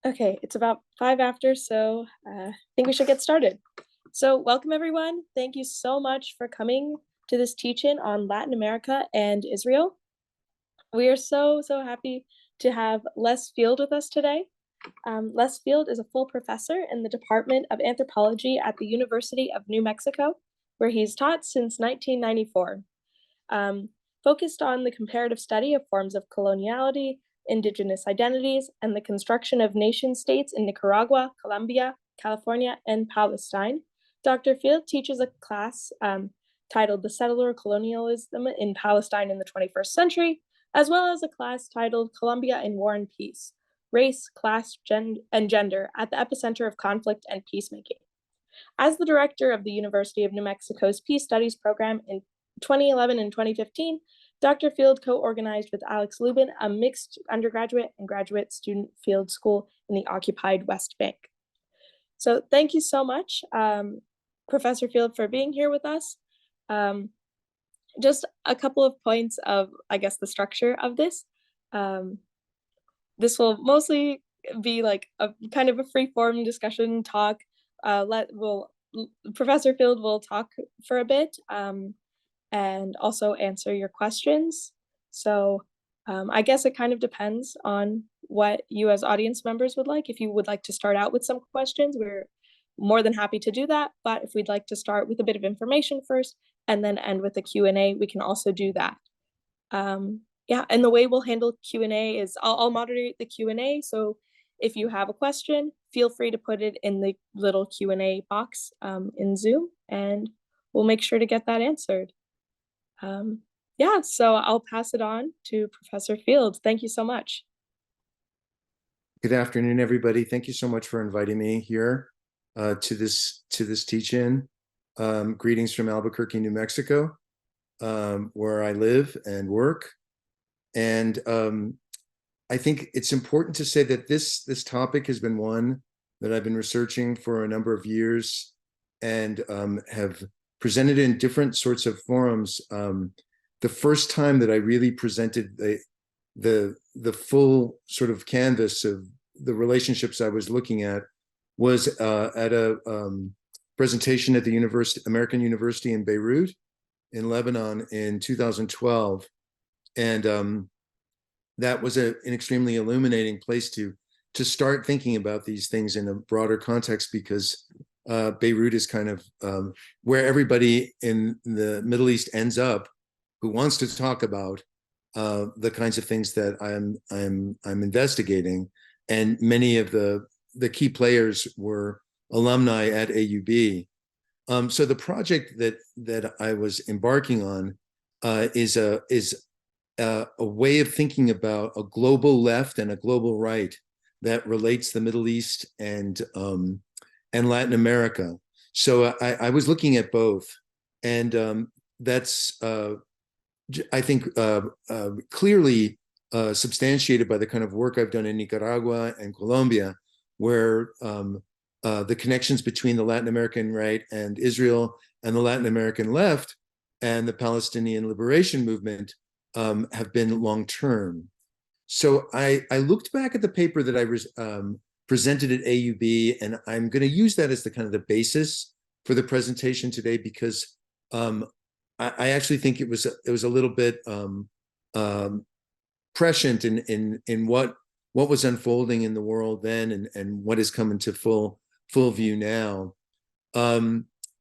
Okay, it's about 5 after, so I think we should get started. So, welcome everyone. Thank you so much for coming to this teach-in on Latin America and Israel. We are so happy to have Les Field with us today. Les Field is a full professor in the Department of Anthropology at the University of New Mexico, where he's taught since 1994. um, Focused on the comparative study of forms of coloniality, indigenous identities, and the construction of nation states in Nicaragua, Colombia, California, and Palestine. Dr. Field teaches a class titled The Settler Colonialism in Palestine in the 21st Century, as well as a class titled Colombia in War and Peace, Race, Class, and Gender at the Epicenter of Conflict and Peacemaking. As the director of the University of New Mexico's Peace Studies program in 2011 and 2015, Dr. Field co-organized with Alex Lubin a mixed undergraduate and graduate student field school in the occupied West Bank. So thank you so much, Professor Field, for being here with us. Just a couple of points of, I guess, the structure of this. This will mostly be like a kind of a free-form discussion talk. Professor Field will talk for a bit and also answer your questions. So I guess it kind of depends on what you as audience members would like. If you would like to start out with some questions, we're more than happy to do that. But if we'd like to start with a bit of information first and then end with a Q&A, we can also do that. Yeah, and the way we'll handle Q&A is I'll moderate the Q&A. So if you have a question, feel free to put it in the little Q&A box in Zoom, and we'll make sure to get that answered. Yeah, so I'll pass it on to Professor Field. Thank you so much. Good afternoon, everybody. Thank you so much for inviting me here to this teach-in. Greetings from Albuquerque, New Mexico, where I live and work. And I think it's important to say that this topic has been one that I've been researching for a number of years and have presented in different sorts of forums. The first time that I really presented the full sort of canvas of the relationships I was looking at was at a presentation at the American University in Beirut in Lebanon in 2012. And that was an extremely illuminating place to start thinking about these things in a broader context, because Beirut is kind of where everybody in the Middle East ends up who wants to talk about the kinds of things that I'm investigating. And many of the key players were alumni at AUB. So the project that I was embarking on is a way of thinking about a global left and a global right that relates the Middle East and Latin America. So I was looking at both, and that's I think clearly substantiated by the kind of work I've done in Nicaragua and Colombia, where the connections between the Latin American right and Israel and the Latin American left and the Palestinian liberation movement have been long-term. So I looked back at the paper that I presented at AUB, and I'm going to use that as the kind of the basis for the presentation today, because I actually think it was a little bit prescient in what was unfolding in the world then and what is coming to full view now.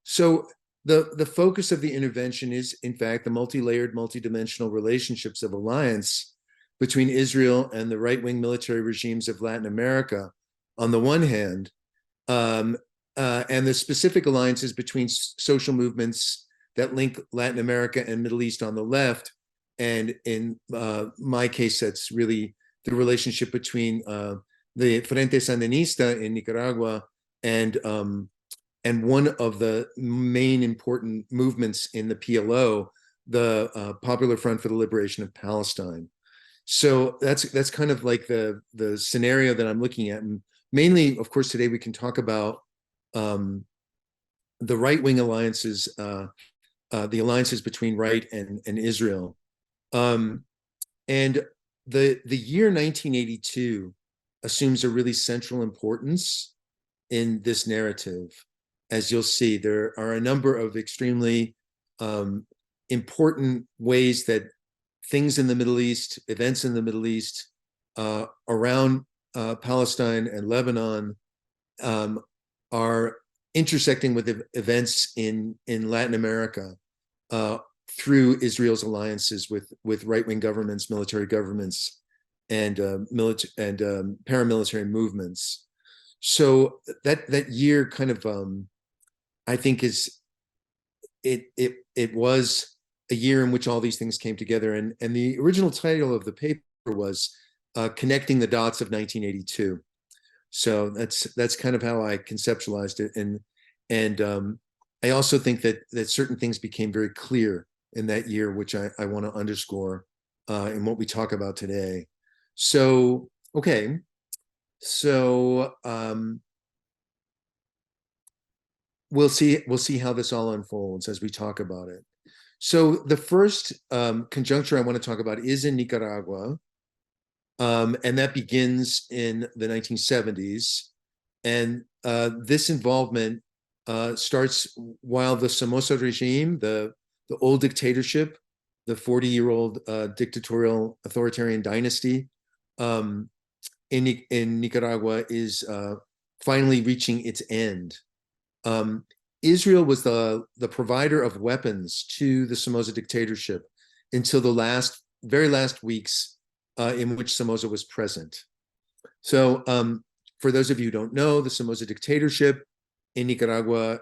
So the focus of the intervention is, in fact, the multi-layered, multi-dimensional relationships of alliance between Israel and the right-wing military regimes of Latin America on the one hand, and the specific alliances between social movements that link Latin America and Middle East on the left. And in my case, that's really the relationship between the Frente Sandinista in Nicaragua and one of the main important movements in the PLO, the Popular Front for the Liberation of Palestine. So that's kind of like the scenario that I'm looking at. And mainly, of course, today we can talk about the right-wing alliances, the alliances between right and Israel. And the year 1982 assumes a really central importance in this narrative. As you'll see, there are a number of extremely important ways that things in the Middle East, events in the Middle East, around Palestine and Lebanon, are intersecting with events in Latin America through Israel's alliances with right-wing governments, military governments, and paramilitary movements. So that year kind of I think it was a year in which all these things came together, and the original title of the paper was Connecting the Dots of 1982. So that's kind of how I conceptualized it, and I also think that certain things became very clear in that year, which I want to underscore in what we talk about today. So okay, so we'll see how this all unfolds as we talk about it. So the first conjuncture I want to talk about is in Nicaragua, and that begins in the 1970s. And this involvement starts while the Somoza regime, the old dictatorship, the 40-year-old dictatorial authoritarian dynasty in Nicaragua is finally reaching its end. Israel was the provider of weapons to the Somoza dictatorship until the very last weeks in which Somoza was present. So for those of you who don't know, the Somoza dictatorship in Nicaragua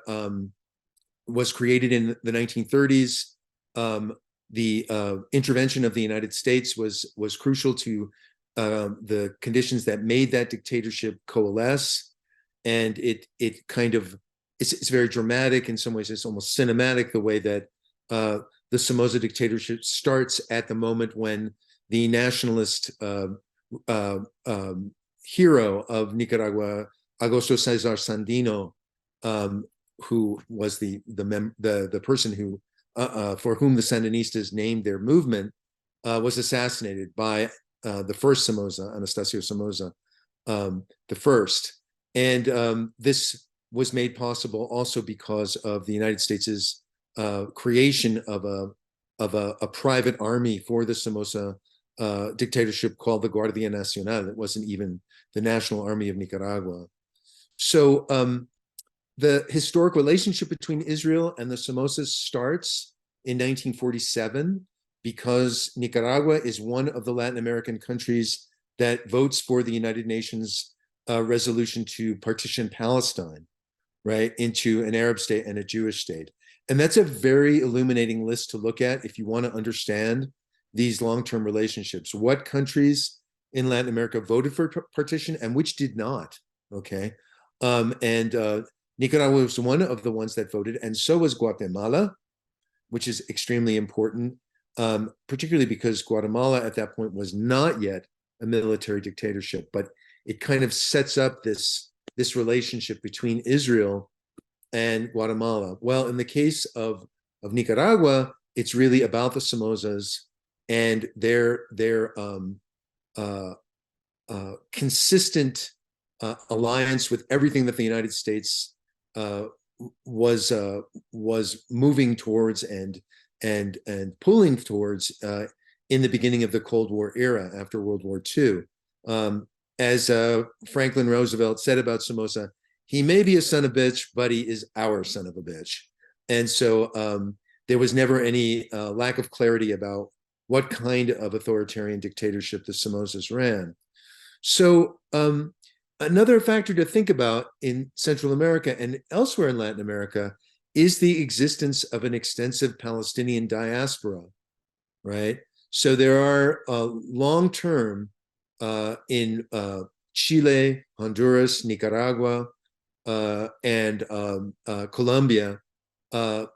was created in the 1930s. The intervention of the United States was crucial to the conditions that made that dictatorship coalesce, and it kind of it's very dramatic in some ways. It's almost cinematic the way that the Somoza dictatorship starts at the moment when the nationalist hero of Nicaragua, Augusto Cesar Sandino, who was the person who for whom the Sandinistas named their movement, was assassinated by the first Somoza, Anastasio Somoza, the first. And this was made possible also because of the United States' creation of a private army for the Somoza dictatorship called the Guardia Nacional. It wasn't even the National Army of Nicaragua. So the historic relationship between Israel and the Somozas starts in 1947 because Nicaragua is one of the Latin American countries that votes for the United Nations resolution to partition Palestine, right, into an Arab state and a Jewish state. And that's a very illuminating list to look at if you want to understand these long-term relationships. What countries in Latin America voted for partition and which did not, okay? Nicaragua was one of the ones that voted, and so was Guatemala, which is extremely important, particularly because Guatemala at that point was not yet a military dictatorship, but it kind of sets up this relationship between Israel and Guatemala. Well, in the case of Nicaragua, it's really about the Somozas and their consistent alliance with everything that the United States was moving towards and pulling towards in the beginning of the Cold War era after World War II. As Franklin Roosevelt said about Somoza, he may be a son of a bitch, but he is our son of a bitch. And so there was never any lack of clarity about what kind of authoritarian dictatorship the Somozas ran. So another factor to think about in Central America and elsewhere in Latin America is the existence of an extensive Palestinian diaspora, right? So there are long-term in Chile, Honduras, Nicaragua, and Colombia,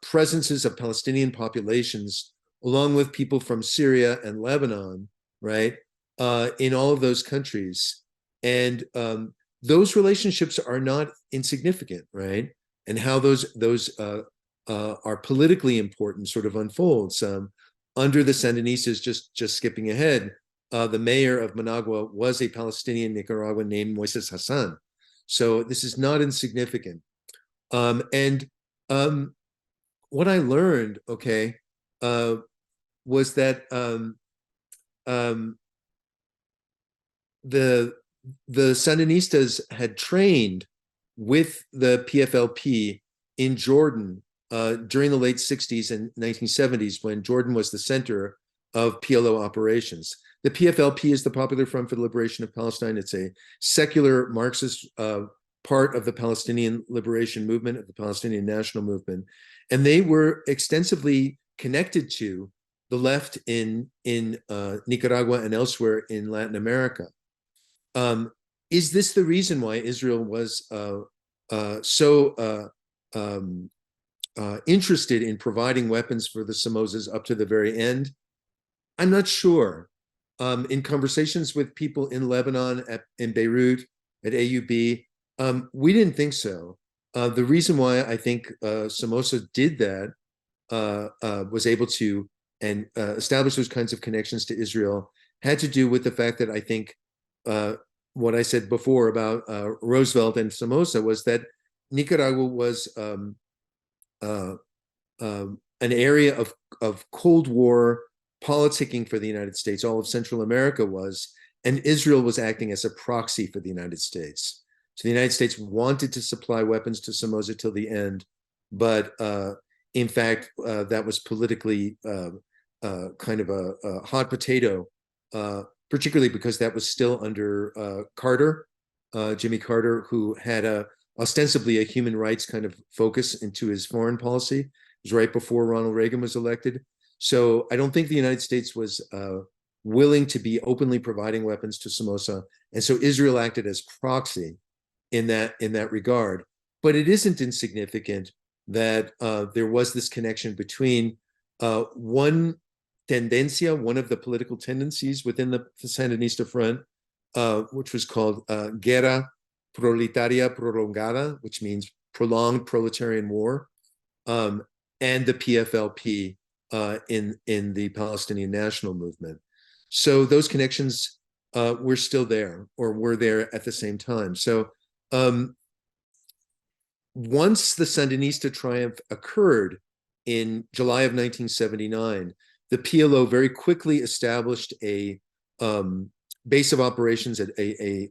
presences of Palestinian populations, along with people from Syria and Lebanon, right, in all of those countries. And those relationships are not insignificant, right? And how those are politically important sort of unfolds. Under the Sandinistas, just skipping ahead, the mayor of Managua was a Palestinian Nicaraguan named Moises Hassan. So this is not insignificant. And what I learned, okay, was that the Sandinistas had trained with the PFLP in Jordan during the late 60s and 1970s, when Jordan was the center of PLO operations. The PFLP is the Popular Front for the Liberation of Palestine. It's a secular Marxist part of the Palestinian liberation movement, of the Palestinian national movement. And they were extensively connected to the left in Nicaragua and elsewhere in Latin America. Is this the reason why Israel was so interested in providing weapons for the Somozas up to the very end? I'm not sure. In conversations with people in Lebanon, in Beirut, at AUB, we didn't think so. The reason why I think Somoza did that, was able to and establish those kinds of connections to Israel, had to do with the fact that I think what I said before about Roosevelt and Somoza was that Nicaragua was an area of Cold War politicking for the United States. All of Central America was, and Israel was acting as a proxy for the United States. So the United States wanted to supply weapons to Somoza till the end, but in fact, that was politically kind of a hot potato, particularly because that was still under Carter, Jimmy Carter, who had ostensibly a human rights kind of focus into his foreign policy. It was right before Ronald Reagan was elected. So I don't think the United States was willing to be openly providing weapons to Somoza, and so Israel acted as proxy in that regard. But it isn't insignificant that there was this connection between one tendencia, one of the political tendencies within the Sandinista front, which was called Guerra Proletaria Prolongada, which means prolonged proletarian war, and the PFLP in the Palestinian national movement. So those connections were still there, or were there at the same time. So once the Sandinista triumph occurred in July of 1979, the PLO very quickly established a base of operations at a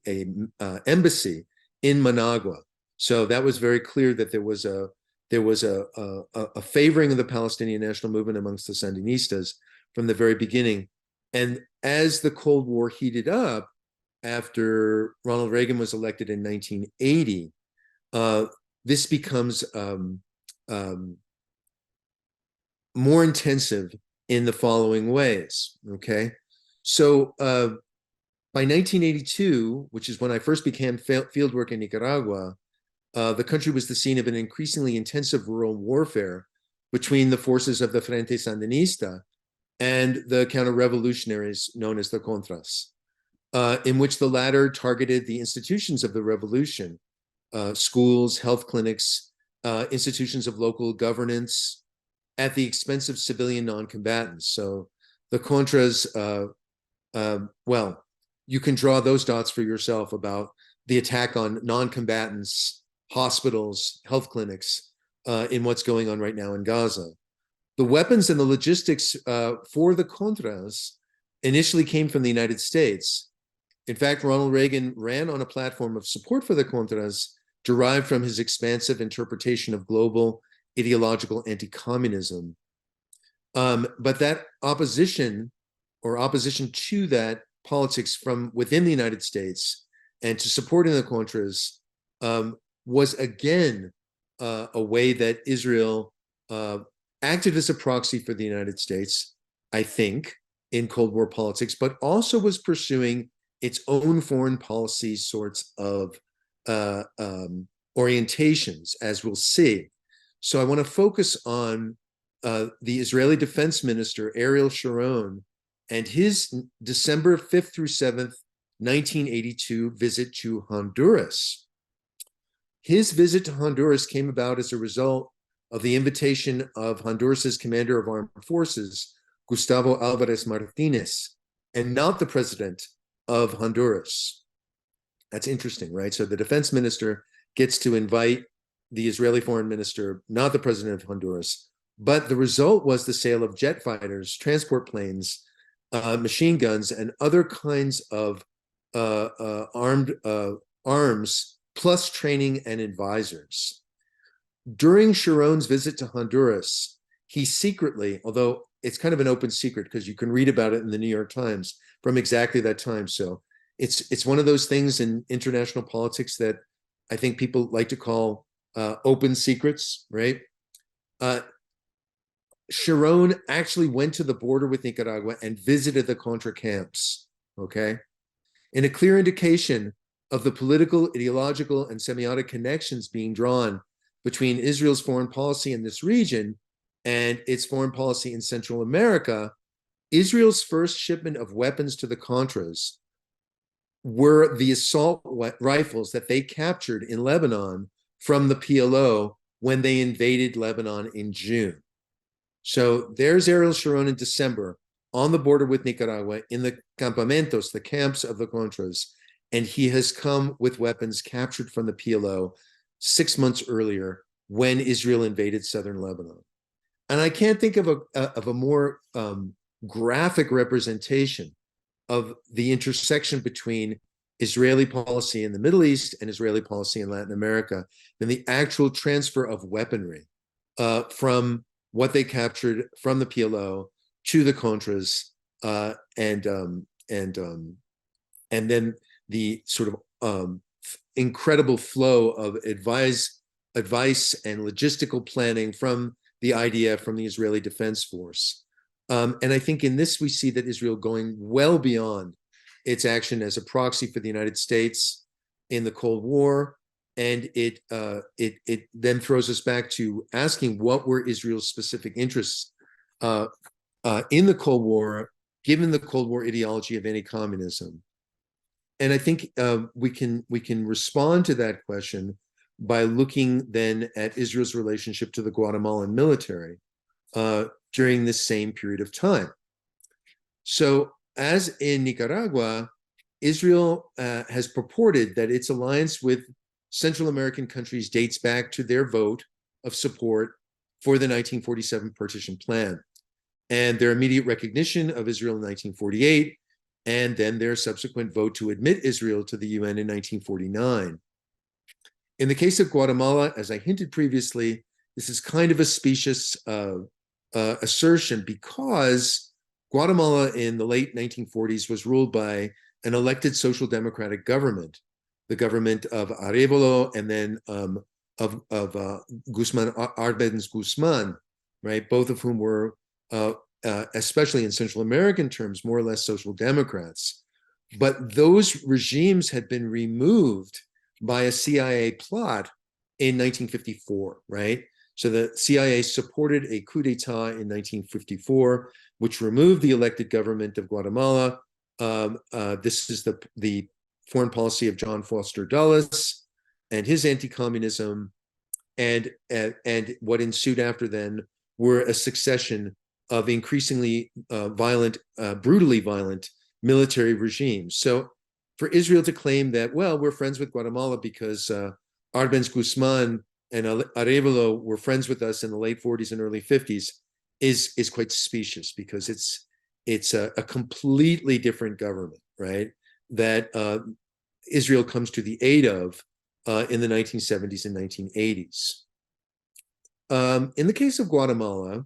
embassy in Managua. So that was very clear that there was a favoring of the Palestinian national movement amongst the Sandinistas from the very beginning. And as the Cold War heated up after Ronald Reagan was elected in 1980, this becomes more intensive in the following ways, okay? So by 1982, which is when I first began field work in Nicaragua, the country was the scene of an increasingly intensive rural warfare between the forces of the Frente Sandinista and the counter-revolutionaries known as the Contras, in which the latter targeted the institutions of the revolution, schools, health clinics, institutions of local governance, at the expense of civilian non-combatants. So the Contras, well, you can draw those dots for yourself about the attack on non-combatants, hospitals, health clinics, in what's going on right now in Gaza. The weapons and the logistics for the Contras initially came from the United States. In fact, Ronald Reagan ran on a platform of support for the Contras derived from his expansive interpretation of global ideological anti-communism. But that opposition, or opposition to that politics from within the United States and to supporting the Contras, was again a way that Israel acted as a proxy for the United States, I think, in Cold War politics, but also was pursuing its own foreign policy sorts of orientations, as we'll see. So I want to focus on the Israeli Defense Minister, Ariel Sharon, and his December 5th through 7th, 1982 visit to Honduras. His visit to Honduras came about as a result of the invitation of Honduras's commander of armed forces, Gustavo Alvarez Martinez, and not the president of Honduras. That's interesting, right? So the defense minister gets to invite the Israeli foreign minister, not the president of Honduras. But the result was the sale of jet fighters, transport planes, machine guns, and other kinds of armed arms, plus training and advisors. During Sharon's visit to Honduras, he secretly, although it's kind of an open secret because you can read about it in the New York Times from exactly that time. So it's one of those things in international politics that I think people like to call open secrets, right? Sharon actually went to the border with Nicaragua and visited the Contra camps, okay? In a clear indication of the political, ideological, and semiotic connections being drawn between Israel's foreign policy in this region and its foreign policy in Central America, Israel's first shipment of weapons to the Contras were the assault rifles that they captured in Lebanon from the PLO when they invaded Lebanon in June. So there's Ariel Sharon in December on the border with Nicaragua in the campamentos, the camps of the Contras, and he has come with weapons captured from the PLO 6 months earlier when Israel invaded southern Lebanon. And I can't think of a more graphic representation of the intersection between Israeli policy in the Middle East and Israeli policy in Latin America than the actual transfer of weaponry from what they captured from the PLO to the Contras, and then the sort of incredible flow of advice and logistical planning from the IDF, from the Israeli Defense Force. And I think in this we see that Israel going well beyond its action as a proxy for the United States in the Cold War. And it then throws us back to asking what were Israel's specific interests in the Cold War, given the Cold War ideology of anti-communism. And I think we can respond to that question by looking then at Israel's relationship to the Guatemalan military during this same period of time. So as in Nicaragua, Israel has purported that its alliance with Central American countries dates back to their vote of support for the 1947 partition plan and their immediate recognition of Israel in 1948, and then their subsequent vote to admit Israel to the UN in 1949. In the case of Guatemala, as I hinted previously, this is kind of a specious assertion because Guatemala in the late 1940s was ruled by an elected social democratic government, the government of Arevalo and then of Guzman, Arbenz Guzman, right? Both of whom were, especially in Central American terms, more or less social democrats. But those regimes had been removed by a CIA plot in 1954, right? So the CIA supported a coup d'etat in 1954, which removed the elected government of Guatemala. This is the foreign policy of John Foster Dulles and his anti-communism, and what ensued after then were a succession of increasingly violent, brutally violent military regimes. So for Israel to claim that, well, we're friends with Guatemala because Arbenz Guzman and Arevalo were friends with us in the late 40s and early 50s is quite specious, because it's a completely different government, right? That Israel comes to the aid of in the 1970s and 1980s. In the case of Guatemala,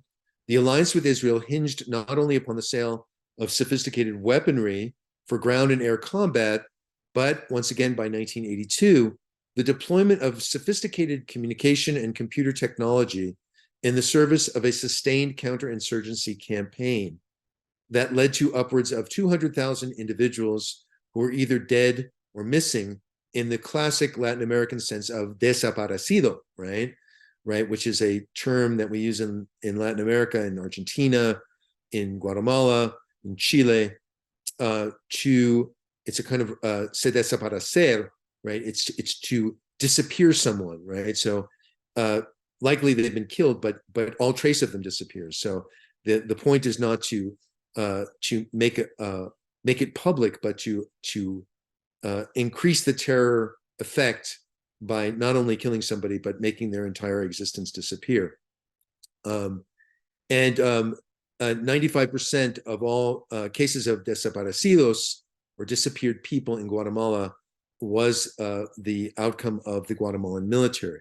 the alliance with Israel hinged not only upon the sale of sophisticated weaponry for ground and air combat, but once again, by 1982, the deployment of sophisticated communication and computer technology in the service of a sustained counterinsurgency campaign that led to upwards of 200,000 individuals who were either dead or missing in the classic Latin American sense of desaparecido, right? Right, which is a term that we use in Latin America, in Argentina, in Guatemala, in Chile, it's a kind of se desaparecer, right? It's to disappear someone, right? So likely they've been killed, but all trace of them disappears. So the point is not to make make it public, but to increase the terror effect by not only killing somebody, but making their entire existence disappear. And 95% of all cases of desaparecidos, or disappeared people in Guatemala, was the outcome of the Guatemalan military.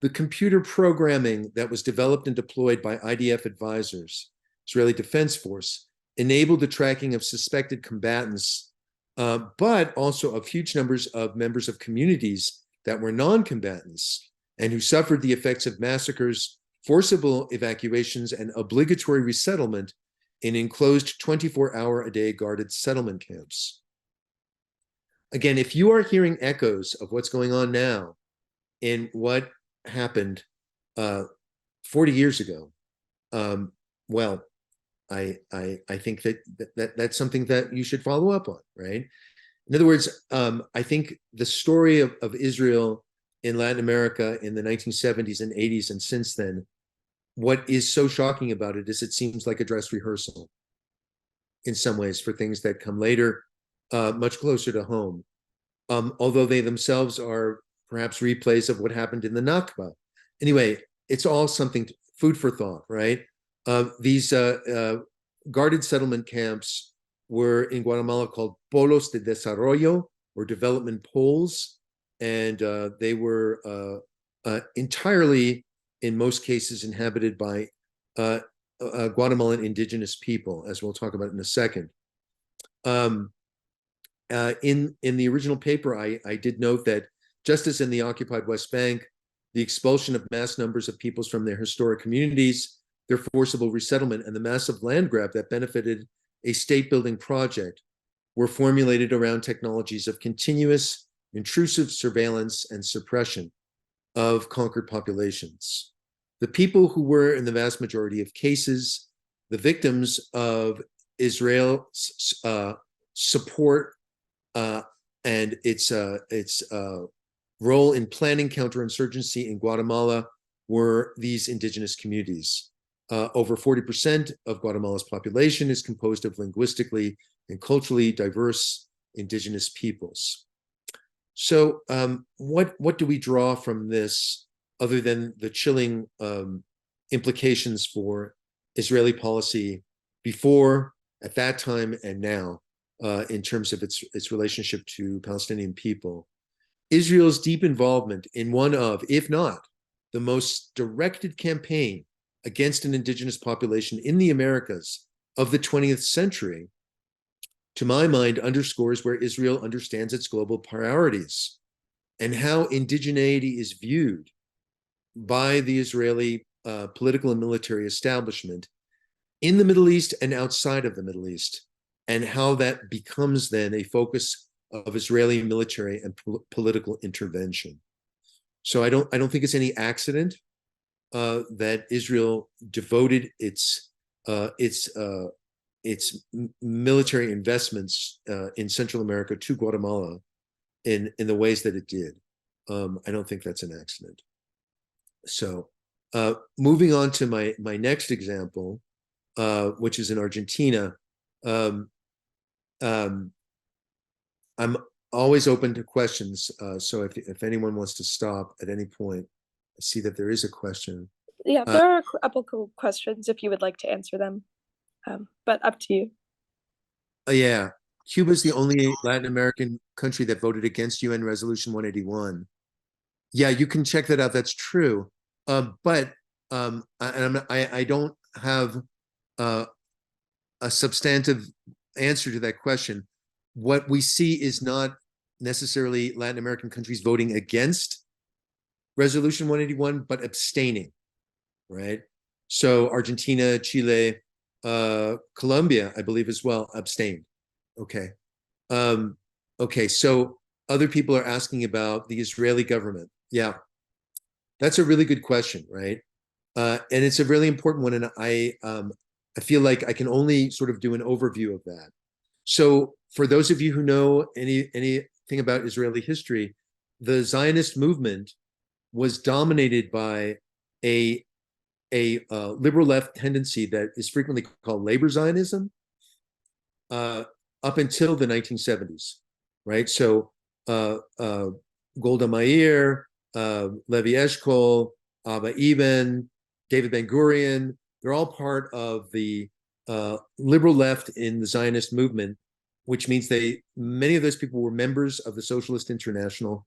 The computer programming that was developed and deployed by IDF advisors, Israeli Defense Force, enabled the tracking of suspected combatants, but also of huge numbers of members of communities that were non-combatants and who suffered the effects of massacres, forcible evacuations, and obligatory resettlement in enclosed 24-hour-a-day guarded settlement camps. Again, if you are hearing echoes of what's going on now in what happened 40 years ago, well, I think that's something that you should follow up on, right? In other words, I think the story of Israel in Latin America in the 1970s and 80s and since then, what is so shocking about it is it seems like a dress rehearsal in some ways for things that come later, much closer to home. Although they themselves are perhaps replays of what happened in the Nakba. Anyway, it's all something, food for thought, right? These guarded settlement camps were in Guatemala called polos de desarrollo, or development poles, and they were entirely, in most cases, inhabited by Guatemalan indigenous people, as we'll talk about in a second. In the original paper, I did note that just as in the occupied West Bank, the expulsion of mass numbers of peoples from their historic communities, their forcible resettlement, and the massive land grab that benefited a state-building project were formulated around technologies of continuous, intrusive surveillance and suppression of conquered populations. The people who were, in the vast majority of cases, the victims of Israel's support and its role in planning counterinsurgency in Guatemala were these indigenous communities. Over 40% of Guatemala's population is composed of linguistically and culturally diverse indigenous peoples. So what do we draw from this other than the chilling implications for Israeli policy before, at that time, and now in terms of its relationship to Palestinian people? Israel's deep involvement in one of, if not, the most directed campaign against an indigenous population in the Americas of the 20th century, to my mind, underscores where Israel understands its global priorities and how indigeneity is viewed by the Israeli political and military establishment in the Middle East and outside of the Middle East, and how that becomes then a focus of Israeli military and political intervention. So I don't think it's any accident that Israel devoted its military investments in Central America to Guatemala in the ways that it did. I don't think that's an accident. So moving on to my next example, which is in Argentina. I'm always open to questions, so if anyone wants to stop at any point, I see that there is a question. Yeah, there are a couple cool questions if you would like to answer them, but up to you. Yeah, Cuba is the only Latin American country that voted against UN Resolution 181. Yeah, you can check that out. That's true. But I don't have a substantive answer to that question. What we see is not necessarily Latin American countries voting against Resolution 181, but abstaining, right? So Argentina, Chile, Colombia, I believe as well, abstained. Okay. Okay, so other people are asking about the Israeli government. Yeah, that's a really good question, right? And it's a really important one, and I feel like I can only sort of do an overview of that. So for those of you who know anything about Israeli history, the Zionist movement was dominated by a liberal left tendency that is frequently called labor Zionism, up until the 1970s, right? So Golda Meir, Levi Eshkol, Abba Eban, David Ben-Gurion, they're all part of the liberal left in the Zionist movement, which means many of those people were members of the Socialist International.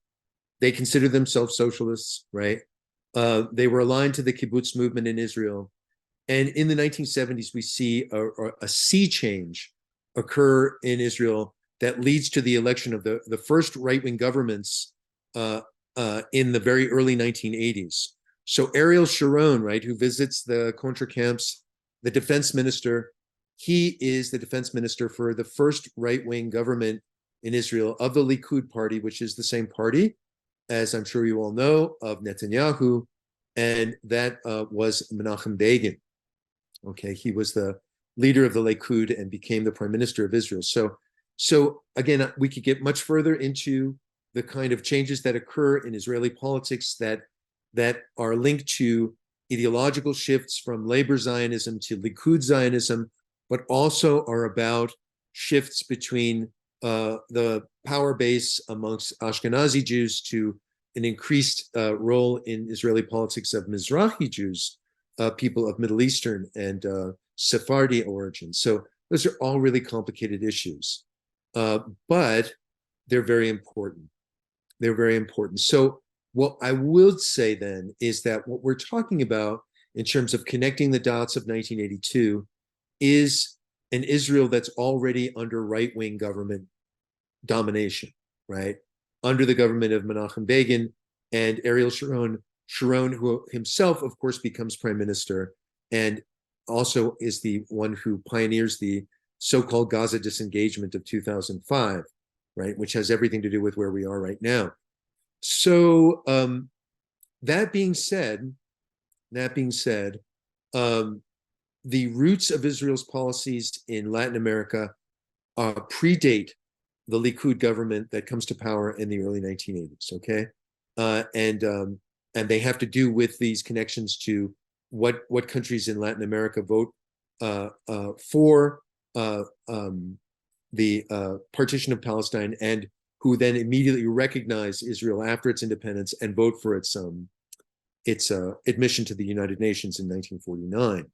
They considered themselves socialists, right? They were aligned to the kibbutz movement in Israel. And in the 1970s, we see a sea change occur in Israel that leads to the election of the first right-wing governments in the very early 1980s. So Ariel Sharon, right, who visits the Contra camps, the defense minister, he is the defense minister for the first right-wing government in Israel of the Likud party, which is the same party, as I'm sure you all know, of Netanyahu, and that was Menachem Begin. Okay, he was the leader of the Likud and became the prime minister of Israel. So again, we could get much further into the kind of changes that occur in Israeli politics that are linked to ideological shifts from labor Zionism to Likud Zionism, but also are about shifts between the power base amongst Ashkenazi Jews to an increased role in Israeli politics of Mizrahi Jews, people of Middle Eastern and Sephardi origin. So those are all really complicated issues, but they're very important. They're very important. So what I will say then is that what we're talking about in terms of connecting the dots of 1982 is an Israel that's already under right-wing government domination, right? Under the government of Menachem Begin and Ariel Sharon, who himself, of course, becomes prime minister and also is the one who pioneers the so-called Gaza disengagement of 2005, right? Which has everything to do with where we are right now. So that being said, the roots of Israel's policies in Latin America predate the Likud government that comes to power in the early 1980s. Okay, and they have to do with these connections to what countries in Latin America vote for the partition of Palestine, and who then immediately recognize Israel after its independence and vote for its admission to the United Nations in 1949.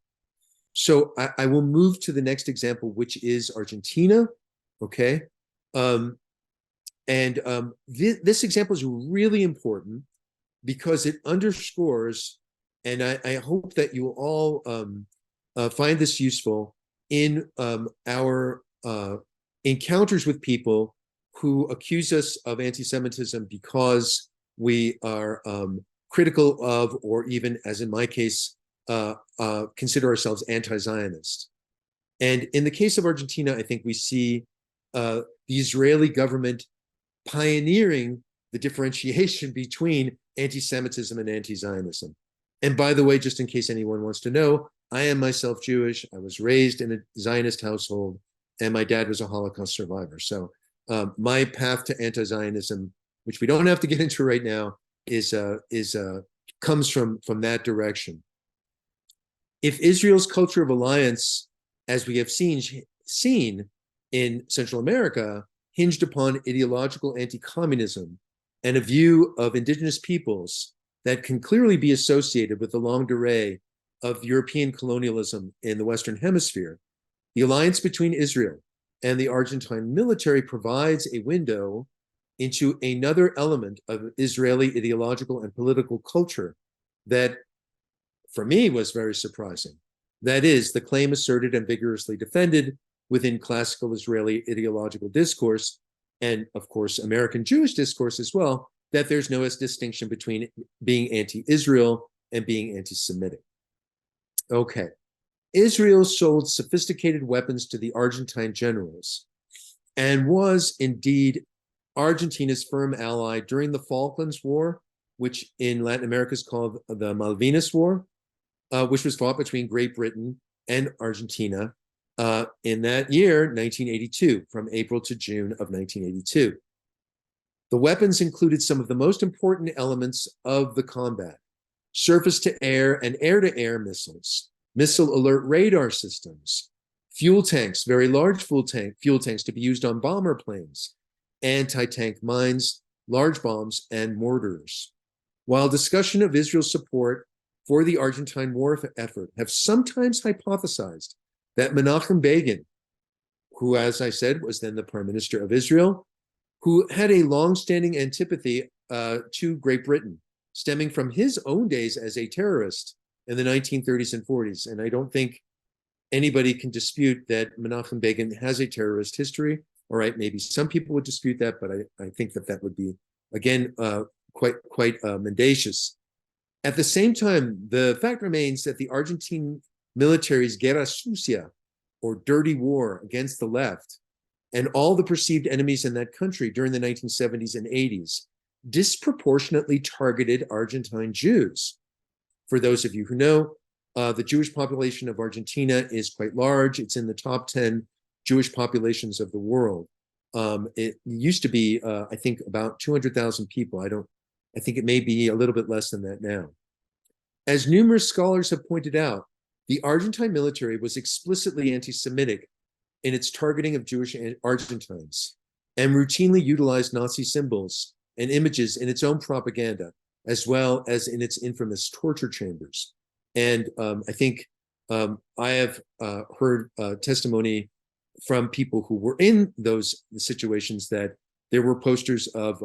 So I will move to the next example, which is Argentina. Okay, this example is really important because it underscores, and I hope that you will all find this useful in our encounters with people who accuse us of anti-Semitism because we are critical of, or even, as in my case, consider ourselves anti-Zionist. And in the case of Argentina, I think we see the Israeli government pioneering the differentiation between anti-Semitism and anti-Zionism. And by the way, just in case anyone wants to know, I am myself Jewish. I was raised in a Zionist household, and my dad was a Holocaust survivor. So my path to anti-Zionism, which we don't have to get into right now, comes from that direction. If Israel's culture of alliance, as we have seen in Central America, hinged upon ideological anti-communism and a view of indigenous peoples that can clearly be associated with the longue durée of European colonialism in the Western Hemisphere, the alliance between Israel and the Argentine military provides a window into another element of Israeli ideological and political culture that, for me, was very surprising. That is, the claim asserted and vigorously defended within classical Israeli ideological discourse, and of course, American Jewish discourse as well, that there's no distinction between being anti-Israel and being anti-Semitic. Okay. Israel sold sophisticated weapons to the Argentine generals and was indeed Argentina's firm ally during the Falklands War, which in Latin America is called the Malvinas War, which was fought between Great Britain and Argentina in that year, 1982, from April to June of 1982. The weapons included some of the most important elements of the combat: surface-to-air and air-to-air missiles, missile alert radar systems, fuel tanks, very large fuel tanks to be used on bomber planes, anti-tank mines, large bombs, and mortars. While discussion of Israel's support for the Argentine war effort have sometimes hypothesized that Menachem Begin, who, as I said, was then the prime minister of Israel, who had a long-standing antipathy to Great Britain, stemming from his own days as a terrorist in the 1930s and 40s. And I don't think anybody can dispute that Menachem Begin has a terrorist history. All right, maybe some people would dispute that, but I think that would be, again, quite mendacious. At the same time, the fact remains that the Argentine military's guerra sucia, or dirty war against the left, and all the perceived enemies in that country during the 1970s and 80s disproportionately targeted Argentine Jews. For those of you who know, the Jewish population of Argentina is quite large. It's in the top 10 Jewish populations of the world. It used to be, I think, about 200,000 people. I think it may be a little bit less than that now. As numerous scholars have pointed out, the Argentine military was explicitly anti-Semitic in its targeting of Jewish Argentines and routinely utilized Nazi symbols and images in its own propaganda, as well as in its infamous torture chambers. And I think I have heard testimony from people who were in those situations that there were posters of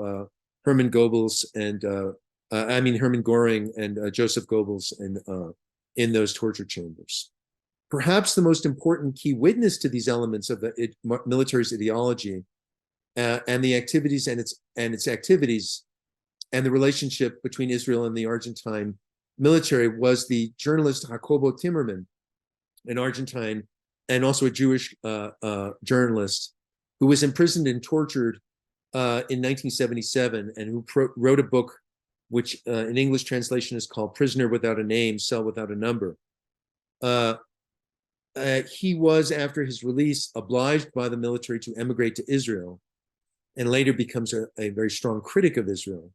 Hermann Goebbels and Hermann Göring and Joseph Goebbels in those torture chambers. Perhaps the most important key witness to these elements of the military's ideology and the activities and its activities and the relationship between Israel and the Argentine military was the journalist Jacobo Timmerman, an Argentine and also a Jewish journalist who was imprisoned and tortured in 1977 and who wrote a book which in English translation is called Prisoner Without a Name, Cell Without a Number. He was, after his release, obliged by the military to emigrate to Israel and later becomes a very strong critic of Israel.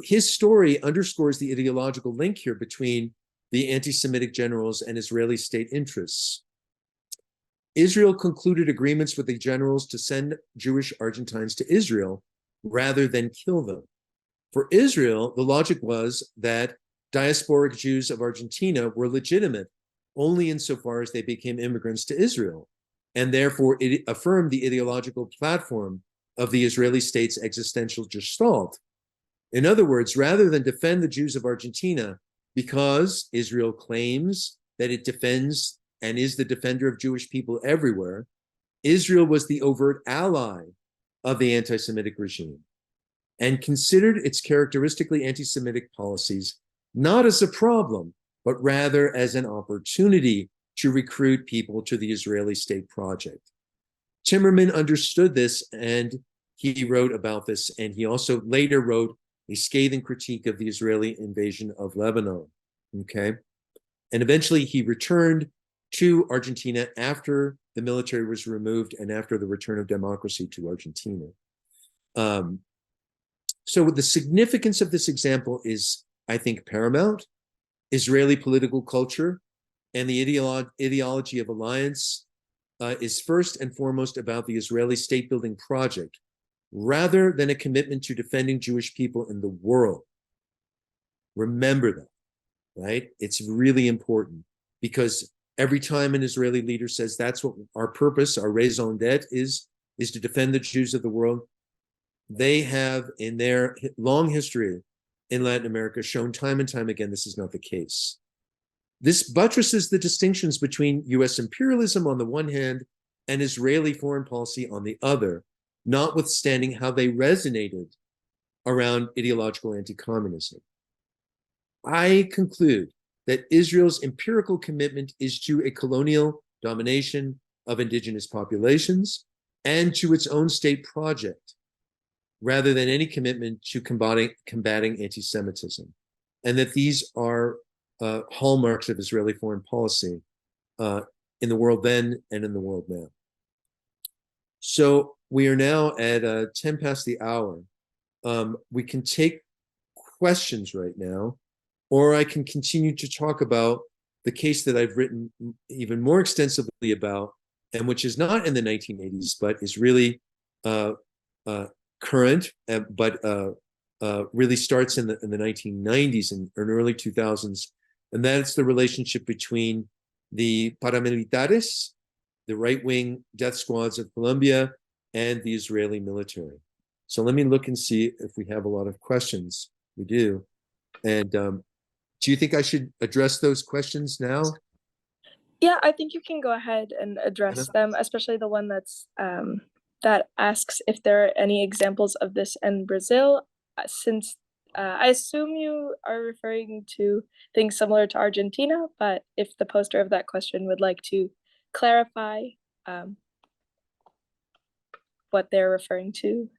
His story underscores the ideological link here between the anti-Semitic generals and Israeli state interests. Israel concluded agreements with the generals to send Jewish Argentines to Israel rather than kill them. For Israel, the logic was that diasporic Jews of Argentina were legitimate only insofar as they became immigrants to Israel, and therefore it affirmed the ideological platform of the Israeli state's existential gestalt. In other words, rather than defend the Jews of Argentina because Israel claims that it defends and is the defender of Jewish people everywhere, Israel was the overt ally of the anti-Semitic regime and considered its characteristically anti-Semitic policies not as a problem, but rather as an opportunity to recruit people to the Israeli state project. Timmerman understood this and he wrote about this, and he also later wrote a scathing critique of the Israeli invasion of Lebanon, okay? And eventually he returned to Argentina after the military was removed and after the return of democracy to Argentina. So the significance of this example is, I think, paramount. Israeli political culture and the ideology of alliance is first and foremost about the Israeli state-building project, rather than a commitment to defending Jewish people in the world. Remember that, right? It's really important because every time an Israeli leader says that's what our purpose, our raison d'etre is to defend the Jews of the world, they have in their long history in Latin America shown time and time again this is not the case. This buttresses the distinctions between US imperialism on the one hand and Israeli foreign policy on the other, notwithstanding how they resonated around ideological anti-communism. I conclude that Israel's empirical commitment is to a colonial domination of indigenous populations and to its own state project, rather than any commitment to combating anti-Semitism, and that these are hallmarks of Israeli foreign policy in the world then and in the world now. So we are now at 10 past the hour. We can take questions right now, or I can continue to talk about the case that I've written even more extensively about, and which is not in the 1980s, but is really current, but really starts in the 1990s and early 2000s. And that's the relationship between the paramilitares, the right-wing death squads of Colombia, and the Israeli military. So let me look and see if we have a lot of questions. We do. And do you think I should address those questions now? Yeah, I think you can go ahead and address them, especially the one that asks if there are any examples of this in Brazil, since I assume you are referring to things similar to Argentina, but if the poster of that question would like to clarify what they're referring to.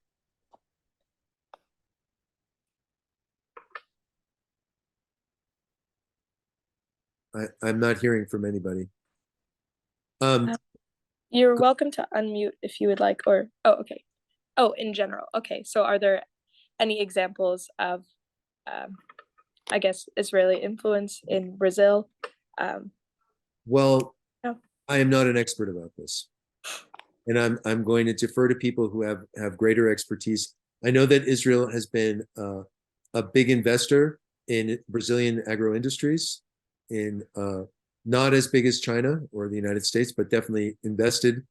I'm not hearing from anybody. You're welcome to unmute if you would like, or, oh, okay. Oh, in general. Okay, so are there any examples of, I guess, Israeli influence in Brazil? Well, No. I am not an expert about this, and I'm going to defer to people who have greater expertise. I know that Israel has been a big investor in Brazilian agro industries, in not as big as China or the United States, but definitely invested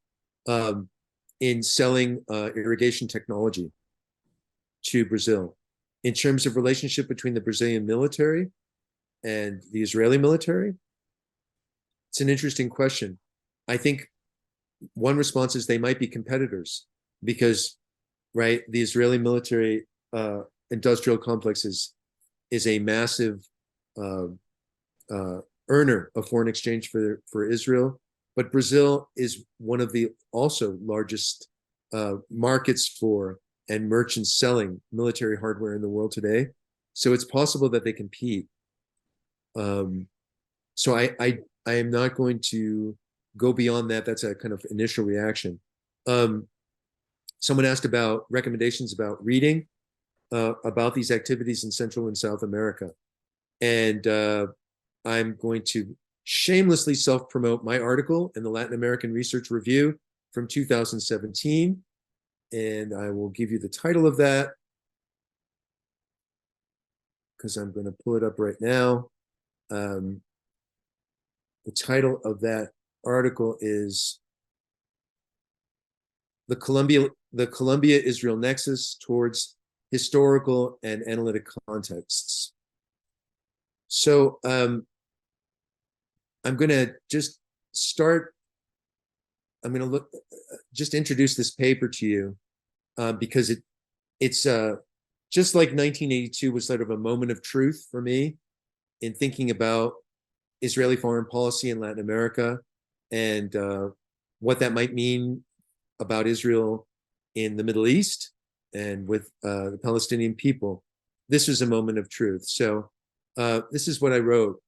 in selling irrigation technology to Brazil. In terms of relationship between the Brazilian military and the Israeli military, it's an interesting question. I think one response is they might be competitors because, right, the Israeli military industrial complex is a massive earner of foreign exchange for Israel, but Brazil is one of the also largest markets for and merchants selling military hardware in the world today. So it's possible that they compete. So I am not going to go beyond that. That's a kind of initial reaction. Someone asked about recommendations about reading about these activities in Central and South America. And I'm going to shamelessly self-promote my article in the Latin American Research Review from 2017. And I will give you the title of that because I'm going to pull it up right now. The title of that article is the Colombia-Israel Nexus Towards Historical and Analytic Contexts. So I'm going to just start. I'm going to just introduce this paper to you because it's just like 1982 was sort of a moment of truth for me in thinking about Israeli foreign policy in Latin America and what that might mean about Israel in the Middle East and with the Palestinian people. This was a moment of truth. So this is what I wrote.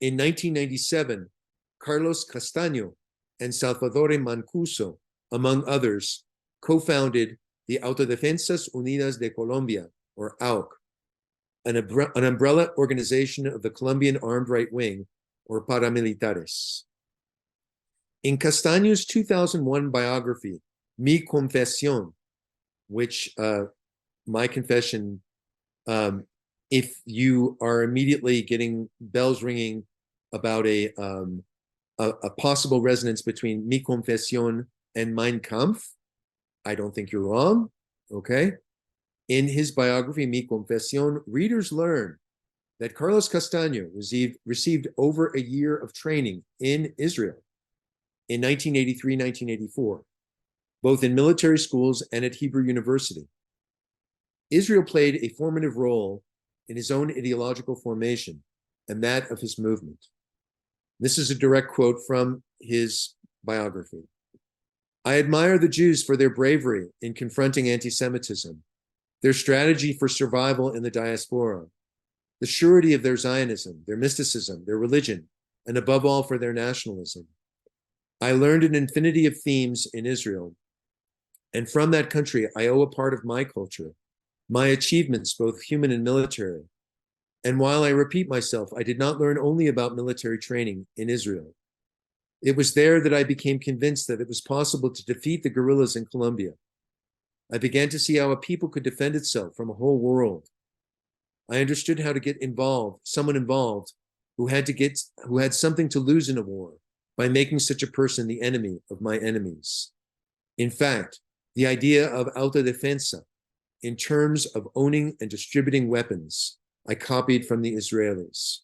In 1997, Carlos Castaño and Salvador Mancuso, among others, co-founded the Autodefensas Unidas de Colombia, or AUC, an umbrella organization of the Colombian armed right wing, or paramilitares. In Castaño's 2001 biography, Mi Confesión, which my confession, if you are immediately getting bells ringing about a possible resonance between Mi Confesión and Mein Kampf, I don't think you're wrong, okay? In his biography, Mi Confesión, readers learn that Carlos Castaño received over a year of training in Israel in 1983-1984, both in military schools and at Hebrew University. Israel played a formative role in his own ideological formation and that of his movement. This is a direct quote from his biography. I admire the Jews for their bravery in confronting anti-Semitism, their strategy for survival in the diaspora, the surety of their Zionism, their mysticism, their religion, and above all for their nationalism. I learned an infinity of themes in Israel, and from that country I owe a part of my culture, my achievements, both human and military, And while I repeat myself, I did not learn only about military training in Israel. It was there that I became convinced that it was possible to defeat the guerrillas in Colombia. I began to see how a people could defend itself from a whole world. I understood how to get someone involved who had something to lose in a war by making such a person the enemy of my enemies. In fact, the idea of autodefensa in terms of owning and distributing weapons, I copied from the Israelis.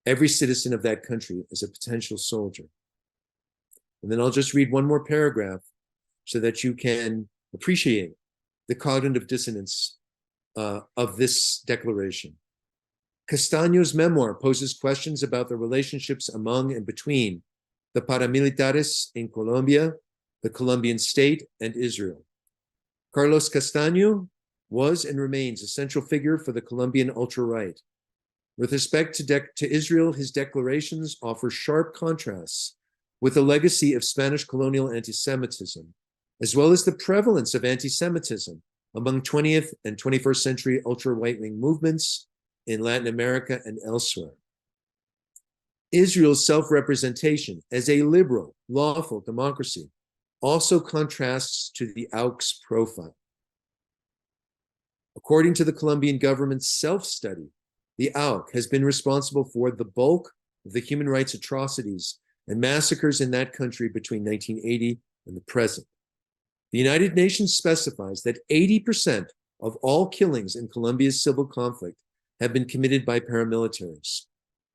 Every citizen of that country is a potential soldier. And then I'll just read one more paragraph so that you can appreciate the cognitive dissonance of this declaration. Castaño's memoir poses questions about the relationships among and between the paramilitares in Colombia, the Colombian state, and Israel. Carlos Castaño was and remains a central figure for the Colombian ultra-right. With respect to Israel, his declarations offer sharp contrasts with the legacy of Spanish colonial anti-Semitism, as well as the prevalence of anti-Semitism among 20th and 21st century ultra-right-wing movements in Latin America and elsewhere. Israel's self-representation as a liberal, lawful democracy also contrasts to the AUK's profile. According to the Colombian government's self-study, the AUK has been responsible for the bulk of the human rights atrocities and massacres in that country between 1980 and the present. The United Nations specifies that 80% of all killings in Colombia's civil conflict have been committed by paramilitaries,